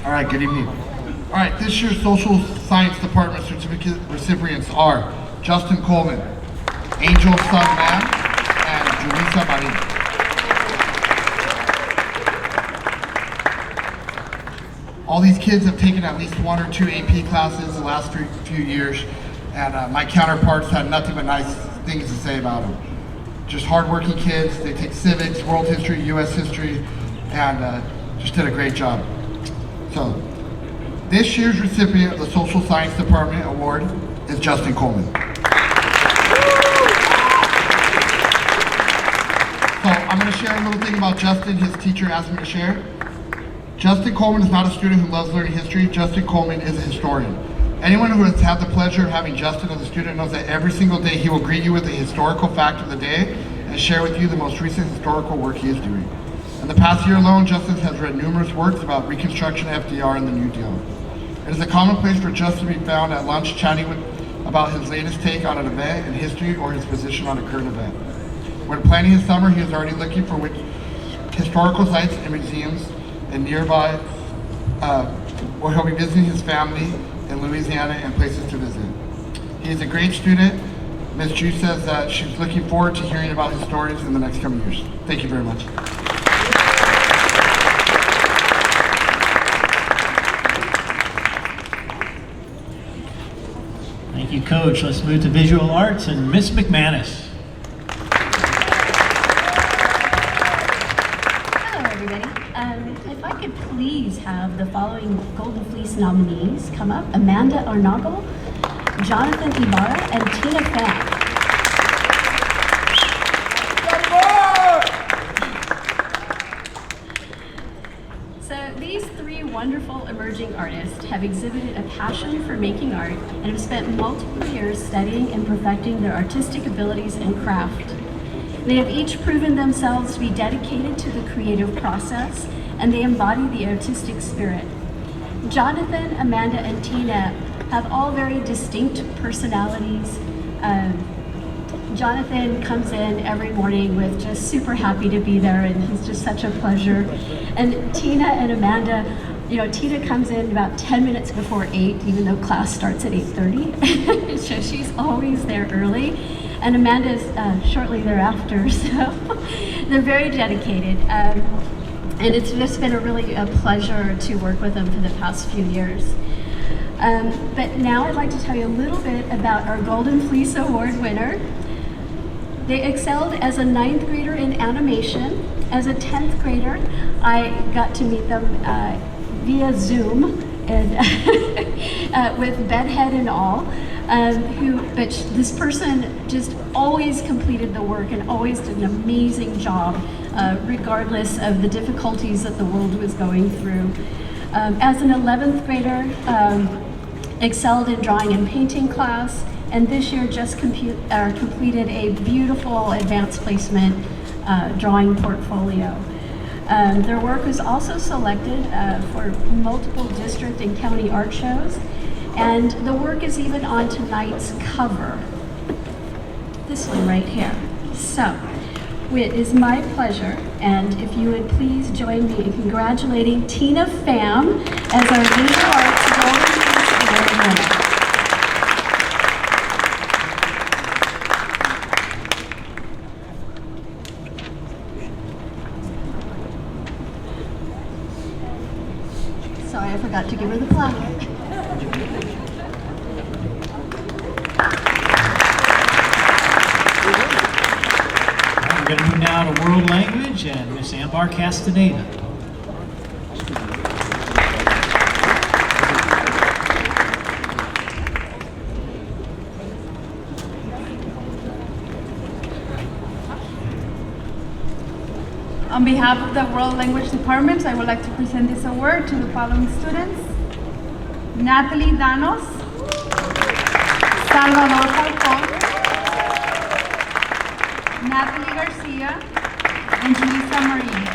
All right, good evening. All right, this year's Social Science Department certificate recipients are Justin Coleman, Angel Sugman, and Julissa Marin. All these kids have taken at least 1 or 2 AP classes the last few years, and my counterparts had nothing but nice things to say about them. Just hardworking kids. They take civics, world history, U.S. history, and just did a great job. So, this year's recipient of the Social Science Department Award is Justin Coleman. So, I'm going to share a little thing about Justin. His teacher asked me to share. Justin Coleman is not a student who loves learning history. Justin Coleman is a historian. Anyone who has had the pleasure of having Justin as a student knows that every single day he will greet you with a historical fact of the day and share with you the most recent historical work he is doing. In the past year alone, Justin has read numerous works about Reconstruction, FDR, and the New Deal. It is a common place for Justin to be found at lunch chatting about his latest take on an event in history or his position on a current event. When planning his summer, he is already looking for which historical sites and museums and nearby, where he'll be visiting his family in Louisiana and places to visit. He is a great student. Ms. Ju says that she's looking forward to hearing about his stories in the next coming years. Thank you very much. Thank you, Coach. Let's move to visual arts and Miss McManus. Hello, everybody. If I could please have the following Golden Fleece nominees come up: Amanda Arnagle, Jonathan Ibarra, and Tina Fan. So these 3 wonderful emerging artists have exhibited a passion for making art and have spent multiple years studying and perfecting their artistic abilities and craft. They have each proven themselves to be dedicated to the creative process, and they embody the artistic spirit. Jonathan, Amanda, and Tina have all very distinct personalities. Jonathan comes in every morning with just super happy to be there, and he's just such a pleasure. And Tina and Amanda, you know, Tina comes in about 10 minutes before 8, even though class starts at 8:30. So she's always there early. And Amanda's shortly thereafter, so they're very dedicated. And it's just been a pleasure to work with them for the past few years. But now I'd like to tell you a little bit about our Golden Fleece Award winner. They excelled as a 9th grader in animation. As a 10th grader, I got to meet them via Zoom and with bedhead and all. But this person just always completed the work and always did an amazing job, regardless of the difficulties that the world was going through. As an 11th grader, excelled in drawing and painting class, and this year just completed a beautiful advanced placement drawing portfolio. Their work was also selected for multiple district and county art shows, and the work is even on tonight's cover. This one right here. So, it is my pleasure, and if you would please join me in congratulating Tina Pham as our Visual Arts Golden Fleece Award winner. Sorry, I forgot to give her the plaque. We're going to move now to world language and Miss Ambar Castaneda. On behalf of the World Language Department, I would like to present this award to the following students: Natalie Danos, Salvador Falcón, Natalie Garcia, and Julissa Marie.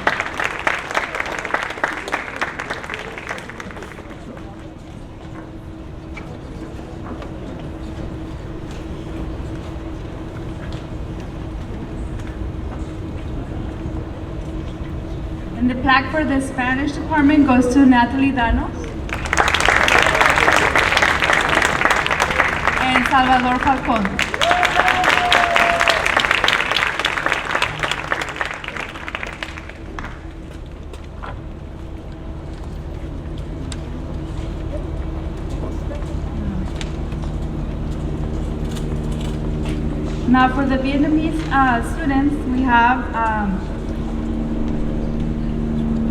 And the plaque for the Spanish department goes to Natalie Danos and Salvador Falcón. Now for the Vietnamese students, we have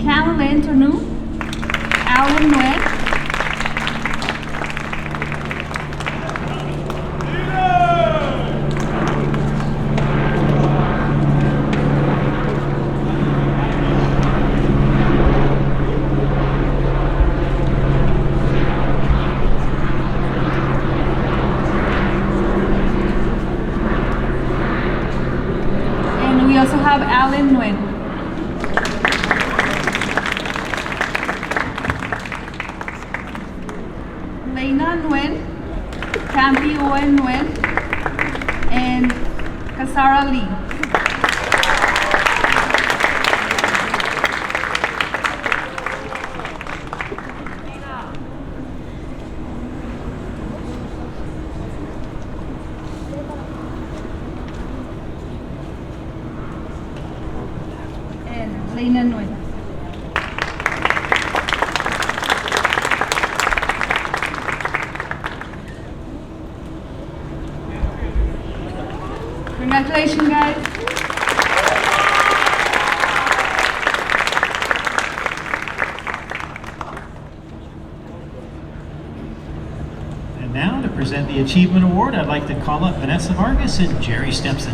Can Len Tonu, Alan Nguyen, and we also have Alan Nguyen. Lena Nguyen, Campi Owen Nguyen, and Kasara Lee. And Lena Nguyen. Congratulations, guys. And now to present the Achievement Award, I'd like to call up Vanessa Vargas and Jerry Stepson.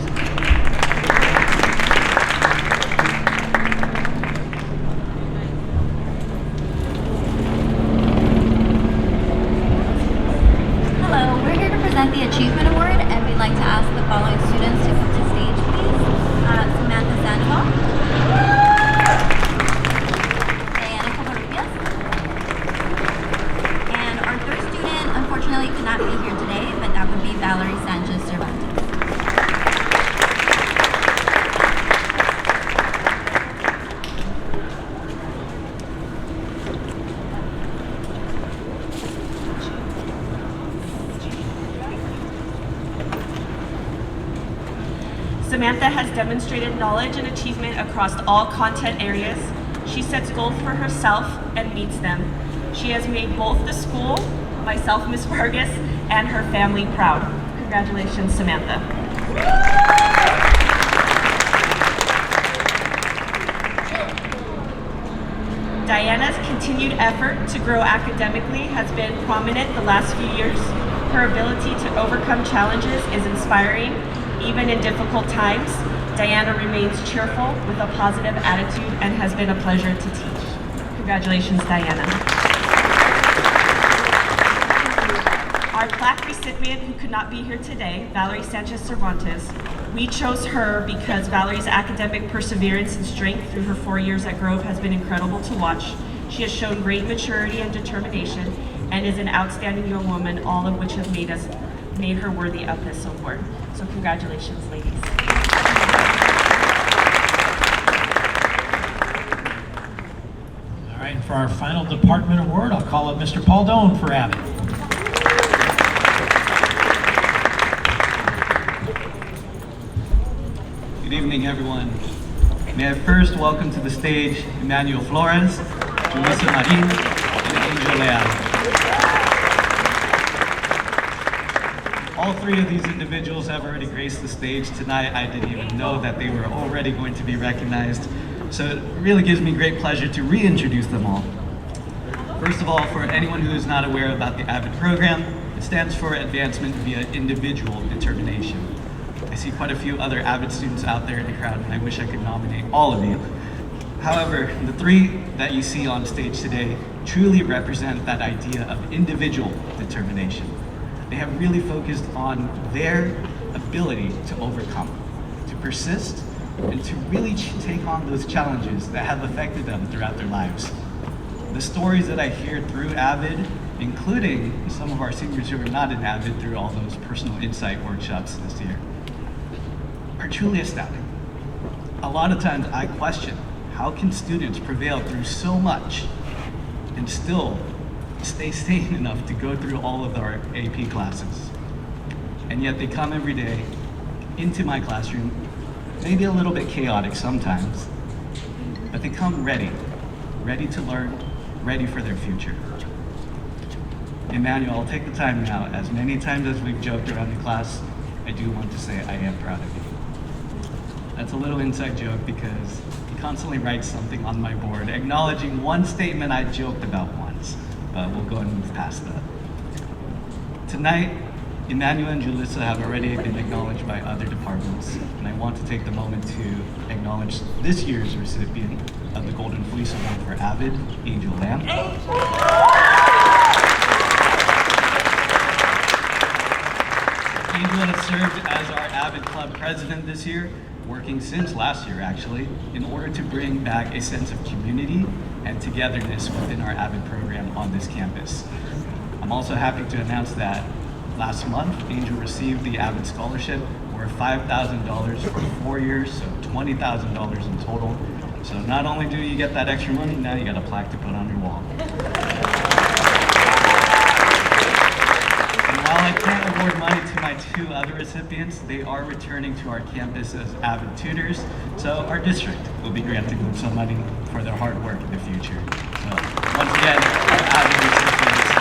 Hello, we're here to present the Achievement Award, and we'd like to ask the following students to come to stage, please. Samantha Sandoval, Diana Covarrubias, and our third student unfortunately could not be here today, but that would be Valerie Sanchez Cervantes. Samantha has demonstrated knowledge and achievement across all content areas. She sets goals for herself and meets them. She has made both the school, myself, Ms. Vargas, and her family proud. Congratulations, Samantha. Diana's continued effort to grow academically has been prominent the last few years. Her ability to overcome challenges is inspiring. Even in difficult times, Diana remains cheerful with a positive attitude and has been a pleasure to teach. Congratulations, Diana. Our plaque recipient who could not be here today, Valerie Sanchez Cervantes, We chose her because Valerie's academic perseverance and strength through her 4 years at Grove has been incredible to watch. She has shown great maturity and determination and is an outstanding young woman, all of which have made her worthy of this award. So congratulations, ladies. All right, for our final department award, I'll call up Mr. Paul Doan for Abbott. Good evening, everyone. May I first welcome to the stage Emmanuel Flores, Julissa Marin, and Angel Leal. All three of these individuals have already graced the stage tonight. I didn't even know that they were already going to be recognized. So it really gives me great pleasure to reintroduce them all. First of all, for anyone who is not aware about the AVID program, it stands for Advancement via Individual Determination. I see quite a few other AVID students out there in the crowd, and I wish I could nominate all of you. However, the three that you see on stage today truly represent that idea of individual determination. They have really focused on their ability to overcome, to persist, and to really take on those challenges that have affected them throughout their lives. The stories that I hear through AVID, including some of our seniors who are not in AVID through all those personal insight workshops this year, are truly astounding. A lot of times I question, how can students prevail through so much and still stay sane enough to go through all of our AP classes? And yet they come every day into my classroom, maybe a little bit chaotic sometimes, but they come ready to learn, ready for their future. Emmanuel, I'll take the time now, as many times as we've joked around the class, I do want to say I am proud of you. That's a little inside joke because he constantly writes something on my board acknowledging one statement I joked about once, but we'll go and move past that. Tonight, Emmanuel and Julissa have already been acknowledged by other departments, and I want to take the moment to acknowledge this year's recipient of the Golden Fleece Award for AVID, Angel Lam. Angel has served as our AVID Club president this year, working since last year actually, in order to bring back a sense of community and togetherness within our AVID program on this campus. I'm also happy to announce that last month, Angel received the AVID scholarship worth $5,000 for 4 years, so $20,000 in total. So not only do you get that extra money, now you got a plaque to put on your wall. While I can't award money to my two other recipients, they are returning to our campus as AVID tutors, so our district will be granting them some money for their hard work in the future. So once again, our AVID recipients.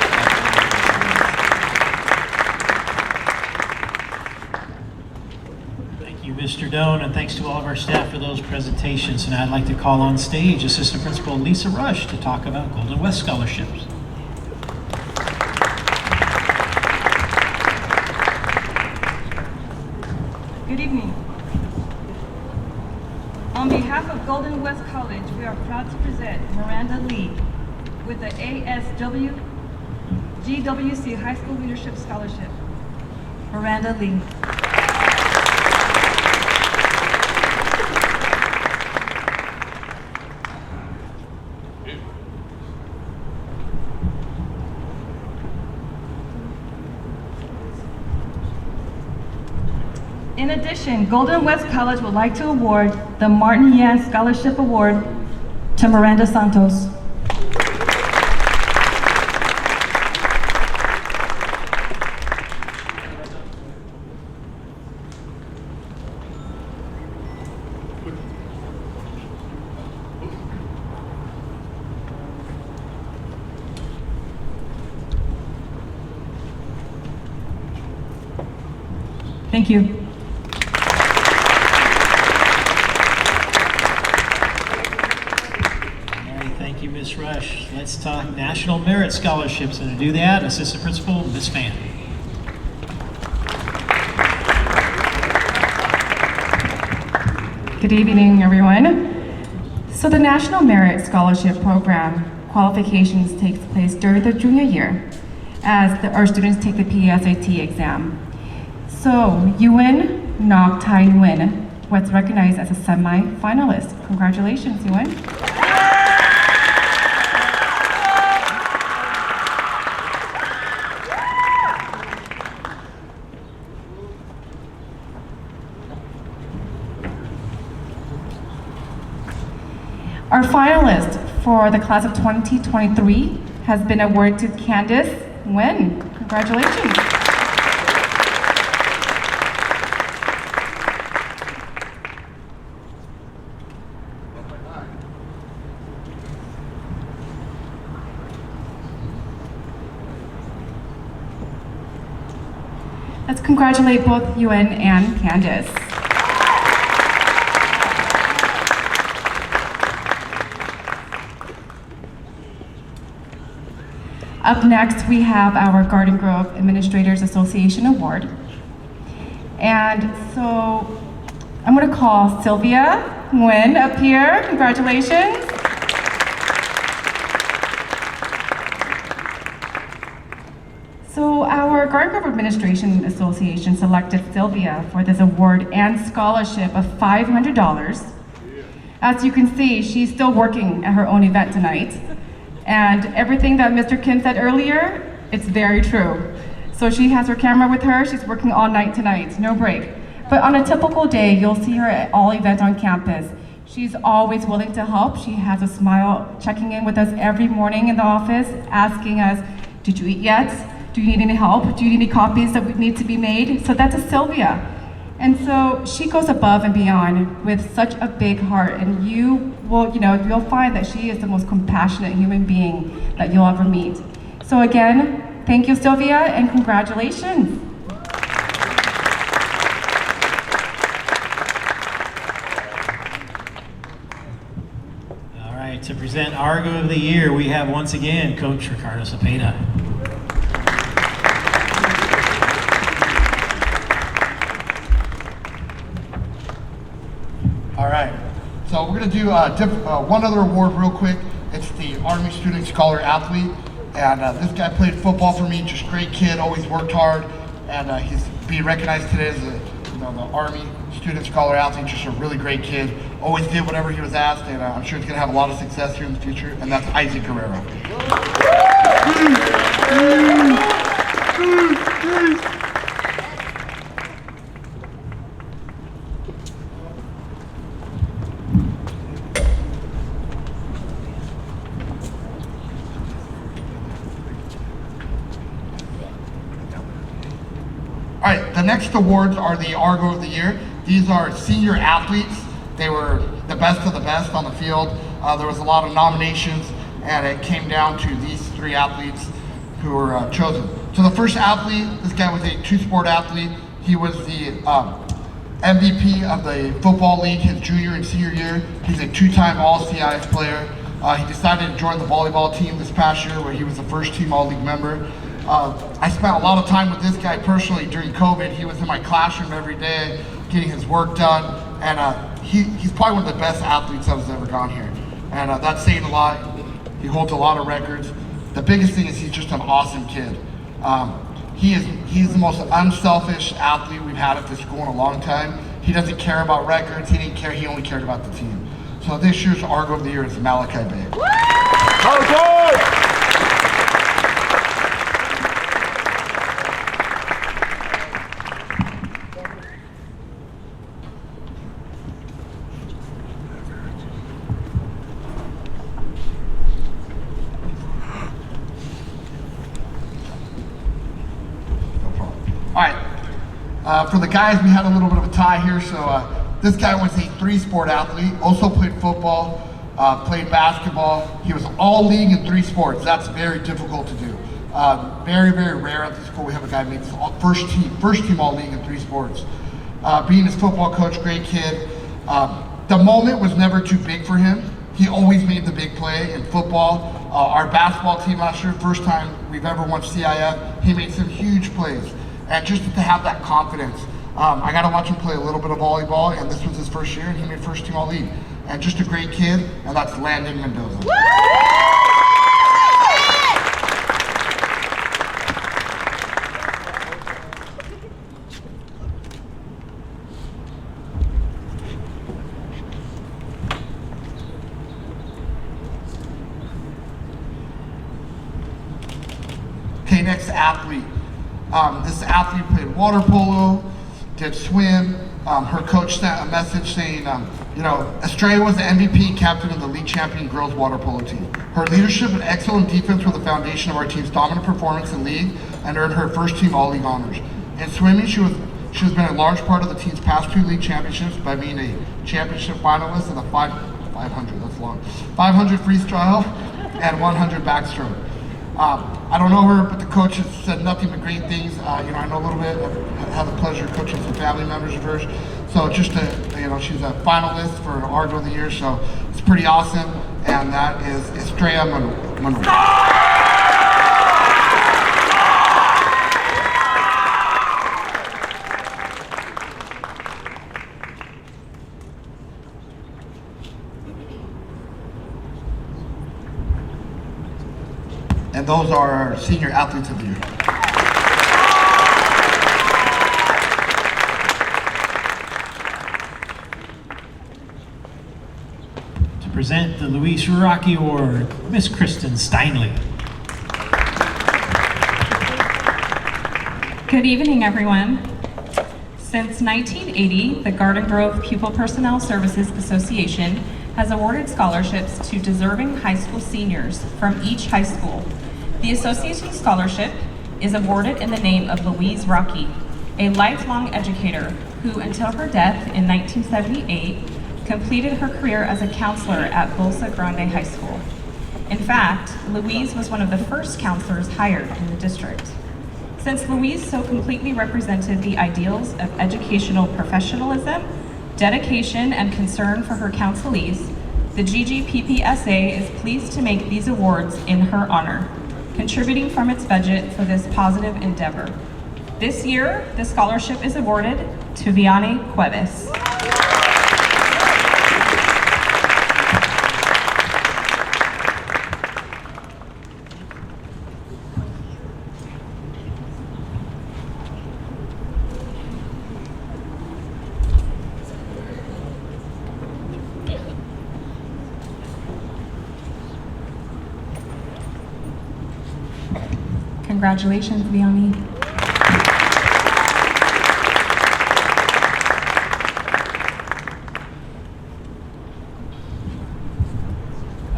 Thank you, Mr. Doan, and thanks to all of our staff for those presentations. And I'd like to call on stage Assistant Principal Lisa Rush to talk about Golden West scholarships. Good evening. On behalf of Golden West College, we are proud to present Miranda Lee with the ASW GWC High School Leadership Scholarship. Miranda Lee. In addition, Golden West College would like to award the Martin Yan Scholarship Award to Miranda Santos. Thank you. Thank you, Ms. Rush. Let's talk National Merit Scholarships, and to do that, Assistant Principal, Ms. Fan. Good evening, everyone. So the National Merit Scholarship Program qualifications takes place during the junior year as our students take the PSAT exam. So UN Ngoc Tai Nguyen was recognized as a semi-finalist. Congratulations, Nguyen. Our finalist for the class of 2023 has been awarded to Candice Nguyen. Congratulations. Let's congratulate both Nguyen and Candice. Up next, we have our Garden Grove Administrators Association Award. And so I'm going to call Sylvia Nguyen up here. Congratulations. So our Garden Grove Administration Association selected Sylvia for this award and scholarship of $500. As you can see, she's still working at her own event tonight. And everything that Mr. Kim said earlier, it's very true. So she has her camera with her, she's working all night tonight, no break. But on a typical day, you'll see her at all events on campus. She's always willing to help. She has a smile, checking in with us every morning in the office, asking us, did you eat yet? Do you need any help? Do you need any copies that would need to be made? So that's a Sylvia. And so she goes above and beyond with such a big heart, and you will, you'll find that she is the most compassionate human being that you'll ever meet. So again, thank you, Sylvia, and congratulations. All right, to present Argo of the Year, we have once again Coach Ricardo Cepeda. All right, so we're going to do one other award real quick. It's the Army Student Scholar Athlete, and this guy played football for me, just great kid, always worked hard, and he's being recognized today as the Army Student Scholar Athlete, just a really great kid, always did whatever he was asked, and I'm sure he's going to have a lot of success here in the future, and that's Isaac Guerrero. All right, the next awards are the Argo of the Year. These are senior athletes. They were the best of the best on the field. There was a lot of nominations, and it came down to these three athletes who were chosen. So the first athlete, this guy was a two-sport athlete. He was the MVP of the football league his junior and senior year. He's a two-time All-CIF player. He decided to join the volleyball team this past year, where he was the first team All-League member. I spent a lot of time with this guy personally during COVID. He was in my classroom every day getting his work done, and he's probably one of the best athletes that has ever gone here. And that's saying a lot. He holds a lot of records. The biggest thing is he's just an awesome kid. He's the most unselfish athlete we've had at this school in a long time. He doesn't care about records. He didn't care. He only cared about the team. So this year's Argo of the Year is Malachi Bay. All right, for the guys, we had a little bit of a tie here. So this guy was a three-sport athlete, also played football, played basketball. He was all league in three sports. That's very difficult to do. Very, very rare at the school. We have a guy who makes first team all league in three sports. Being his football coach, great kid. The moment was never too big for him. He always made the big play in football. Our basketball team last year, first time we've ever won CIF, he made some huge plays. And just to have that confidence, I got to watch him play a little bit of volleyball, and this was his first year, and he made first team all-league. And just a great kid, and that's Landon Mendoza. next athlete. This athlete played water polo, did swim. Her coach sent a message saying, Estrella was the MVP captain of the league champion girls water polo team. Her leadership and excellent defense were the foundation of our team's dominant performance in league and earned her first team all-league honors. In swimming, she has been a large part of the team's past 2 league championships by being a championship finalist in the 500, that's long, 500 freestyle and 100 backstroke. I don't know her, but the coach has said nothing but great things. I know a little bit. I've had the pleasure of coaching some family members of hers. So just to, she's a finalist for Argo of the Year, so it's pretty awesome. And that is Estrella Monroe. And those are our senior athletes of the year. To present the Luis Rocky Award, Miss Kristen Steinley. Good evening, everyone. Since 1980, the Garden Grove Pupil Personnel Services Association has awarded scholarships to deserving high school seniors from each high school. The association scholarship is awarded in the name of Louise Rocky, a lifelong educator who, until her death in 1978, completed her career as a counselor at Bolsa Grande High School. In fact, Louise was one of the first counselors hired in the district. Since Louise so completely represented the ideals of educational professionalism, dedication, and concern for her counselees, the GGPPSA is pleased to make these awards in her honor, contributing from its budget for this positive endeavor. This year, the scholarship is awarded to Vianney Cuevas. Congratulations, Vianney.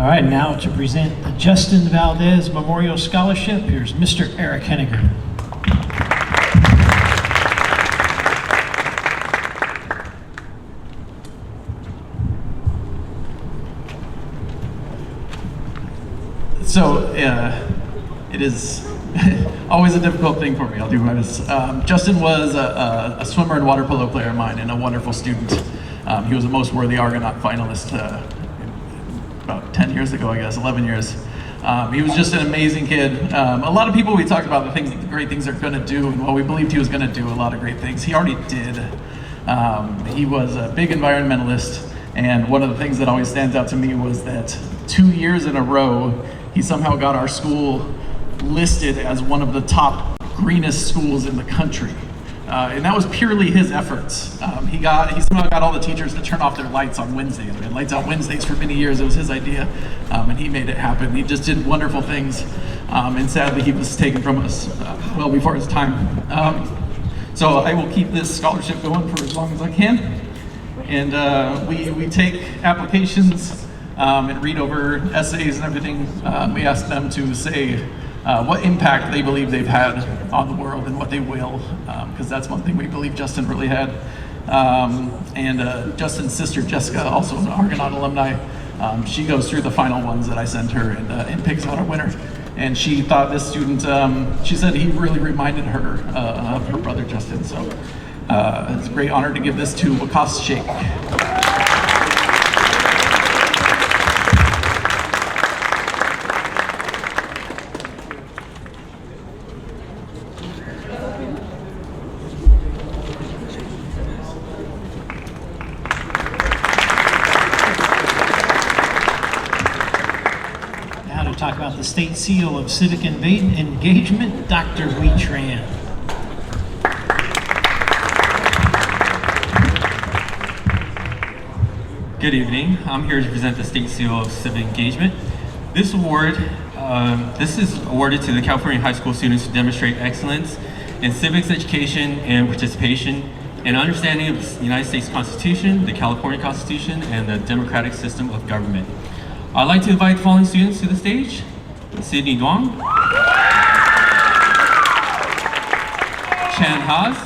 All right, now to present the Justin Valdez Memorial Scholarship, here's Mr. Eric Henniger. So, it is always a difficult thing for me, I'll do my best. Justin was a swimmer and water polo player of mine and a wonderful student. He was a most worthy Argonaut finalist about 10 years ago, I guess, 11 years. He was just an amazing kid. A lot of people, we talked about the great things they're gonna do, and what we believed he was gonna do a lot of great things. He already did. He was a big environmentalist, and one of the things that always stands out to me was that 2 years in a row, he somehow got our school listed as one of the top greenest schools in the country. And that was purely his efforts. He somehow got all the teachers to turn off their lights on Wednesdays. We had lights out Wednesdays for many years. It was his idea, and he made it happen. He just did wonderful things, and sadly he was taken from us well before his time. So I will keep this scholarship going for as long as I can. And we take applications and read over essays and everything. We ask them to say what impact they believe they've had on the world and what they will, because that's one thing we believe Justin really had. And Justin's sister, Jessica, also an Argonaut alumni, she goes through the final ones that I sent her and picks out a winner. And she thought this student, she said he really reminded her of her brother Justin. So it's a great honor to give this to Wakas Sheikh. Talk about the State Seal of Civic Engagement, Dr. Wee Tran. Good evening. I'm here to present the State Seal of Civic Engagement. This award, this is awarded to the California high school students who demonstrate excellence in civics education and participation and understanding of the United States Constitution, the California Constitution, and the democratic system of government. I'd like to invite the following students to the stage. Sydney Duong, Chan Haas,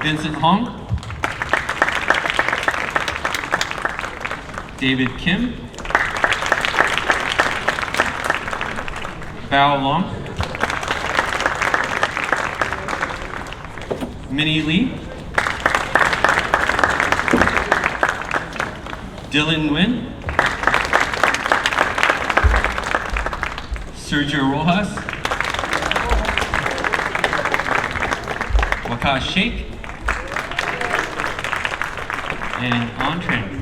Vincent Hong, David Kim, Bao Long, Minnie Lee, Dylan Nguyen, Sergio Rojas, Wakash Sheikh, and Antren.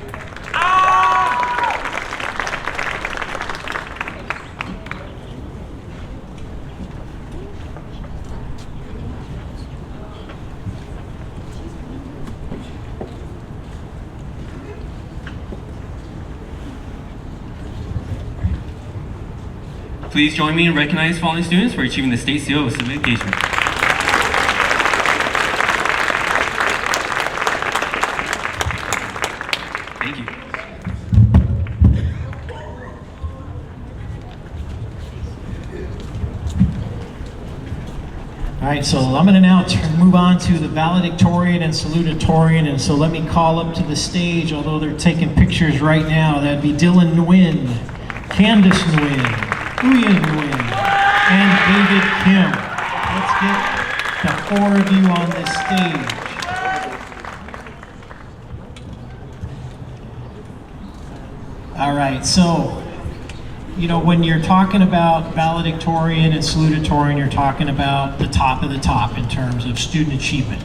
Please join me in recognizing the following students for achieving the State Seal of Civic Engagement. Thank you. All right, so I'm going to now move on to the valedictorian and salutatorian, and so let me call up to the stage, although they're taking pictures right now. That'd be Dylan Nguyen, Candace Nguyen, Uyen Nguyen, and David Kim. Let's get the four of you on this stage. All right, so, you know, when you're talking about valedictorian and salutatorian, you're talking about the top of the top in terms of student achievement.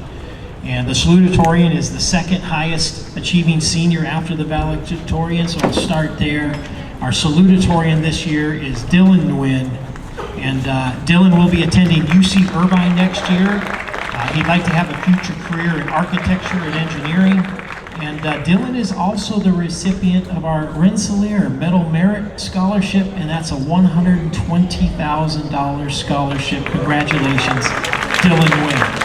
And the salutatorian is the second highest achieving senior after the valedictorian, so I'll start there. Our salutatorian this year is Dylan Nguyen, and Dylan will be attending UC Irvine next year. He'd like to have a future career in architecture and engineering. And Dylan is also the recipient of our Rensselaer Medal Merit Scholarship, and that's a $120,000 scholarship. Congratulations, Dylan Nguyen.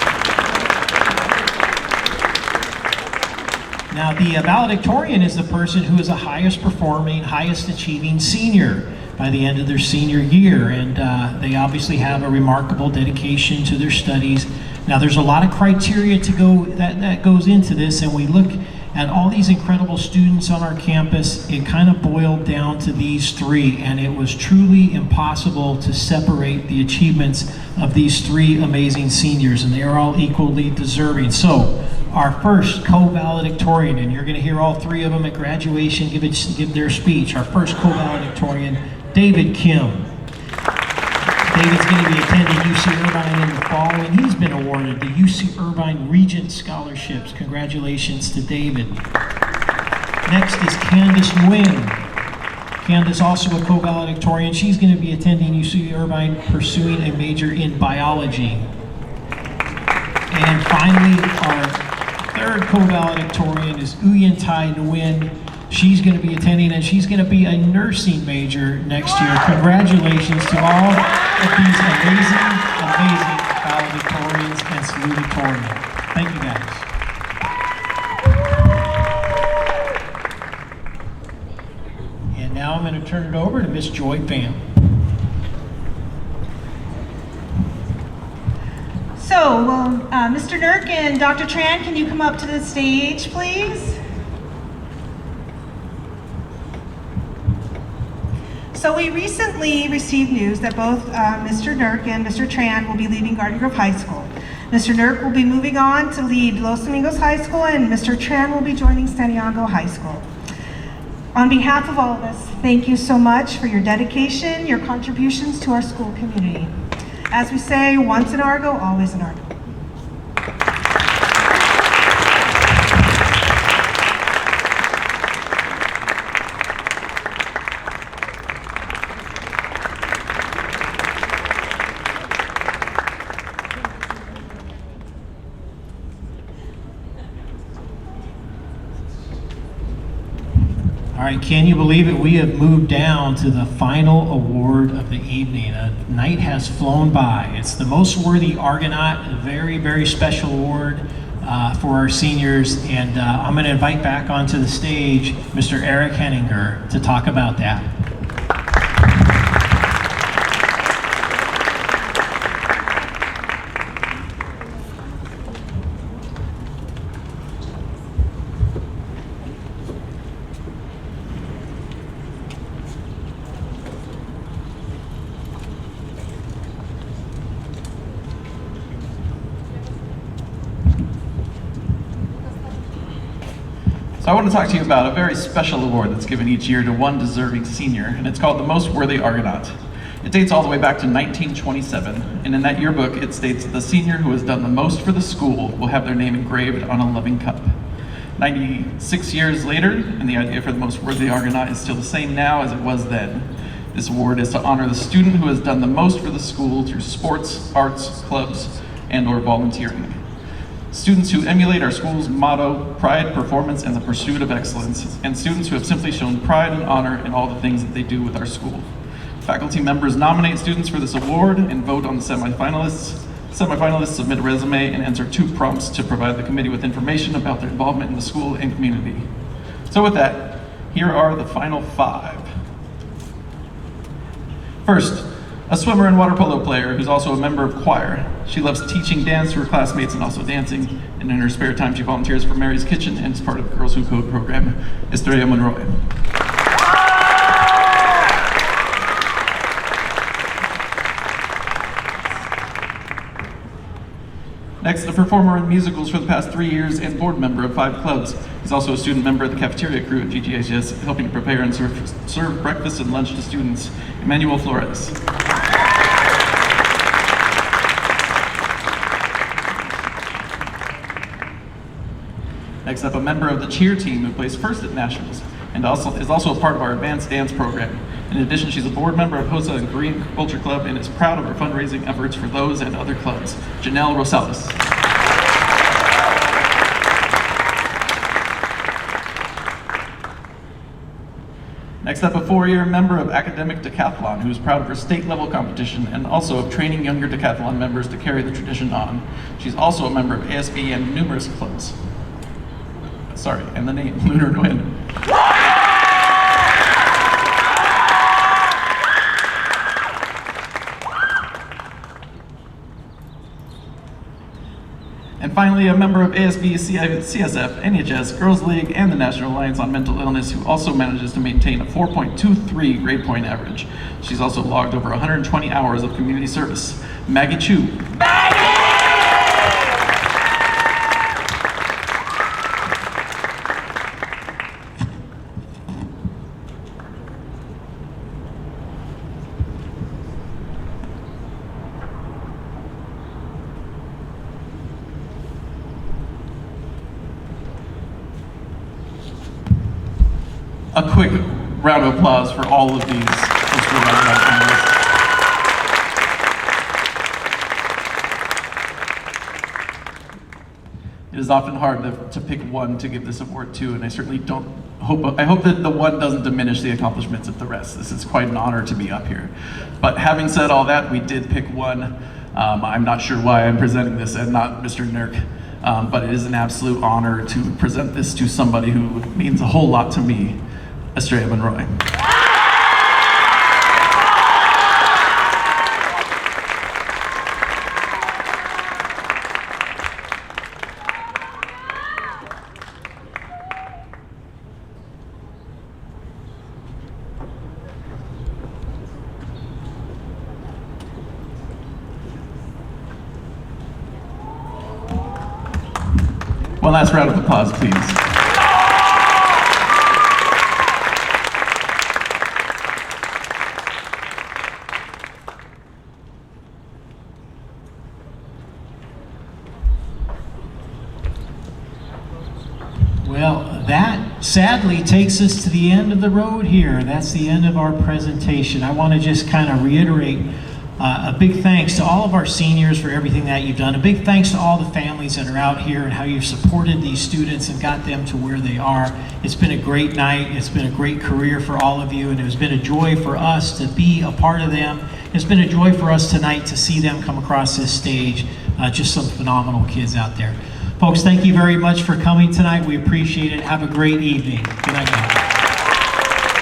Now, the valedictorian is the person who is the highest performing, highest achieving senior by the end of their senior year, and they obviously have a remarkable dedication to their studies. Now, there's a lot of criteria to go that goes into this, and we look at all these incredible students on our campus. It kind of boiled down to these three, and it was truly impossible to separate the achievements of these three amazing seniors, and they are all equally deserving. So, our first co-valedictorian, and you're going to hear all three of them at graduation give their speech. Our first co-valedictorian, David Kim. David's going to be attending UC Irvine in the fall, and he's been awarded the UC Irvine Regent Scholarships. Congratulations to David. Next is Candace Nguyen. Candace, also a co-valedictorian. She's going to be attending UC Irvine, pursuing a major in biology. And finally, our third co-valedictorian is Uyen Tai Nguyen. She's going to be attending, and she's going to be a nursing major next year. Congratulations to all of these amazing, amazing valedictorians and salutatorians. Thank you, guys. And now I'm going to turn it over to Miss Joy Pham. So, Mr. Nurk and Dr. Tran, can you come up to the stage, please? So we recently received news that both Mr. Nurk and Mr. Tran will be leaving Garden Grove High School. Mr. Nurk will be moving on to lead Los Amigos High School, and Mr. Tran will be joining Santiago High School. On behalf of all of us, thank you so much for your dedication, your contributions to our school community. As we say, once in Argo, always in Argo. All right, can you believe it? We have moved down to the final award of the evening. A night has flown by. It's the Most Worthy Argonaut, a very, very special award for our seniors. And I'm going to invite back onto the stage Mr. Eric Henninger to talk about that. So I want to talk to you about a very special award that's given each year to one deserving senior, and it's called the Most Worthy Argonaut. It dates all the way back to 1927, and in that yearbook it states the senior who has done the most for the school will have their name engraved on a loving cup. 96 years later, and the idea for the Most Worthy Argonaut is still the same now as it was then. This award is to honor the student who has done the most for the school through sports, arts, clubs, and/or volunteering. Students who emulate our school's motto, pride, performance, and the pursuit of excellence, and students who have simply shown pride and honor in all the things that they do with our school. Faculty members nominate students for this award and vote on the semifinalists. Semifinalists submit a resume and answer 2 prompts to provide the committee with information about their involvement in the school and community. So with that, here are the final 5. First, a swimmer and water polo player who's also a member of choir. She loves teaching dance to her classmates and also dancing, and in her spare time she volunteers for Mary's Kitchen and is part of the Girls Who Code program, Estrella Monroy. Next, a performer in musicals for the past 3 years and board member of 5 clubs. He's also a student member of the cafeteria crew at GGHS, helping to prepare and serve breakfast and lunch to students, Emmanuel Flores. Next up, a member of the cheer team who plays first at nationals and is also a part of our advanced dance program. In addition, she's a board member of HOSA and Green Culture Club and is proud of her fundraising efforts for those and other clubs. Janelle Rosales. Next up, a 4-year member of Academic Decathlon who is proud of her state-level competition and also of training younger decathlon members to carry the tradition on. She's also a member of ASB and numerous clubs. Sorry, and the name, Lunar Nguyen. And finally, a member of ASB, CSF, NHS, Girls League, and the National Alliance on Mental Illness who also manages to maintain a 4.23 grade point average. She's also logged over 120 hours of community service. Maggie Chu. A quick round of applause for all of these. It is often hard to pick one to give this award to, and I certainly I hope that the one doesn't diminish the accomplishments of the rest. This is quite an honor to be up here. But having said all that, we did pick one. I'm not sure why I'm presenting this and not Mr. Nurk. But it is an absolute honor to present this to somebody who means a whole lot to me, Estrella Monroy. One last round of applause, please. Well, that sadly takes us to the end of the road here. That's the end of our presentation. I want to just kind of reiterate A big thanks to all of our seniors for everything that you've done. A big thanks to all the families that are out here and how you've supported these students and got them to where they are. It's been a great night. It's been a great career for all of you, and it has been a joy for us to be a part of them. It's been a joy for us tonight to see them come across this stage. Just some phenomenal kids out there. Folks, thank you very much for coming tonight. We appreciate it. Have a great evening. Good night, guys.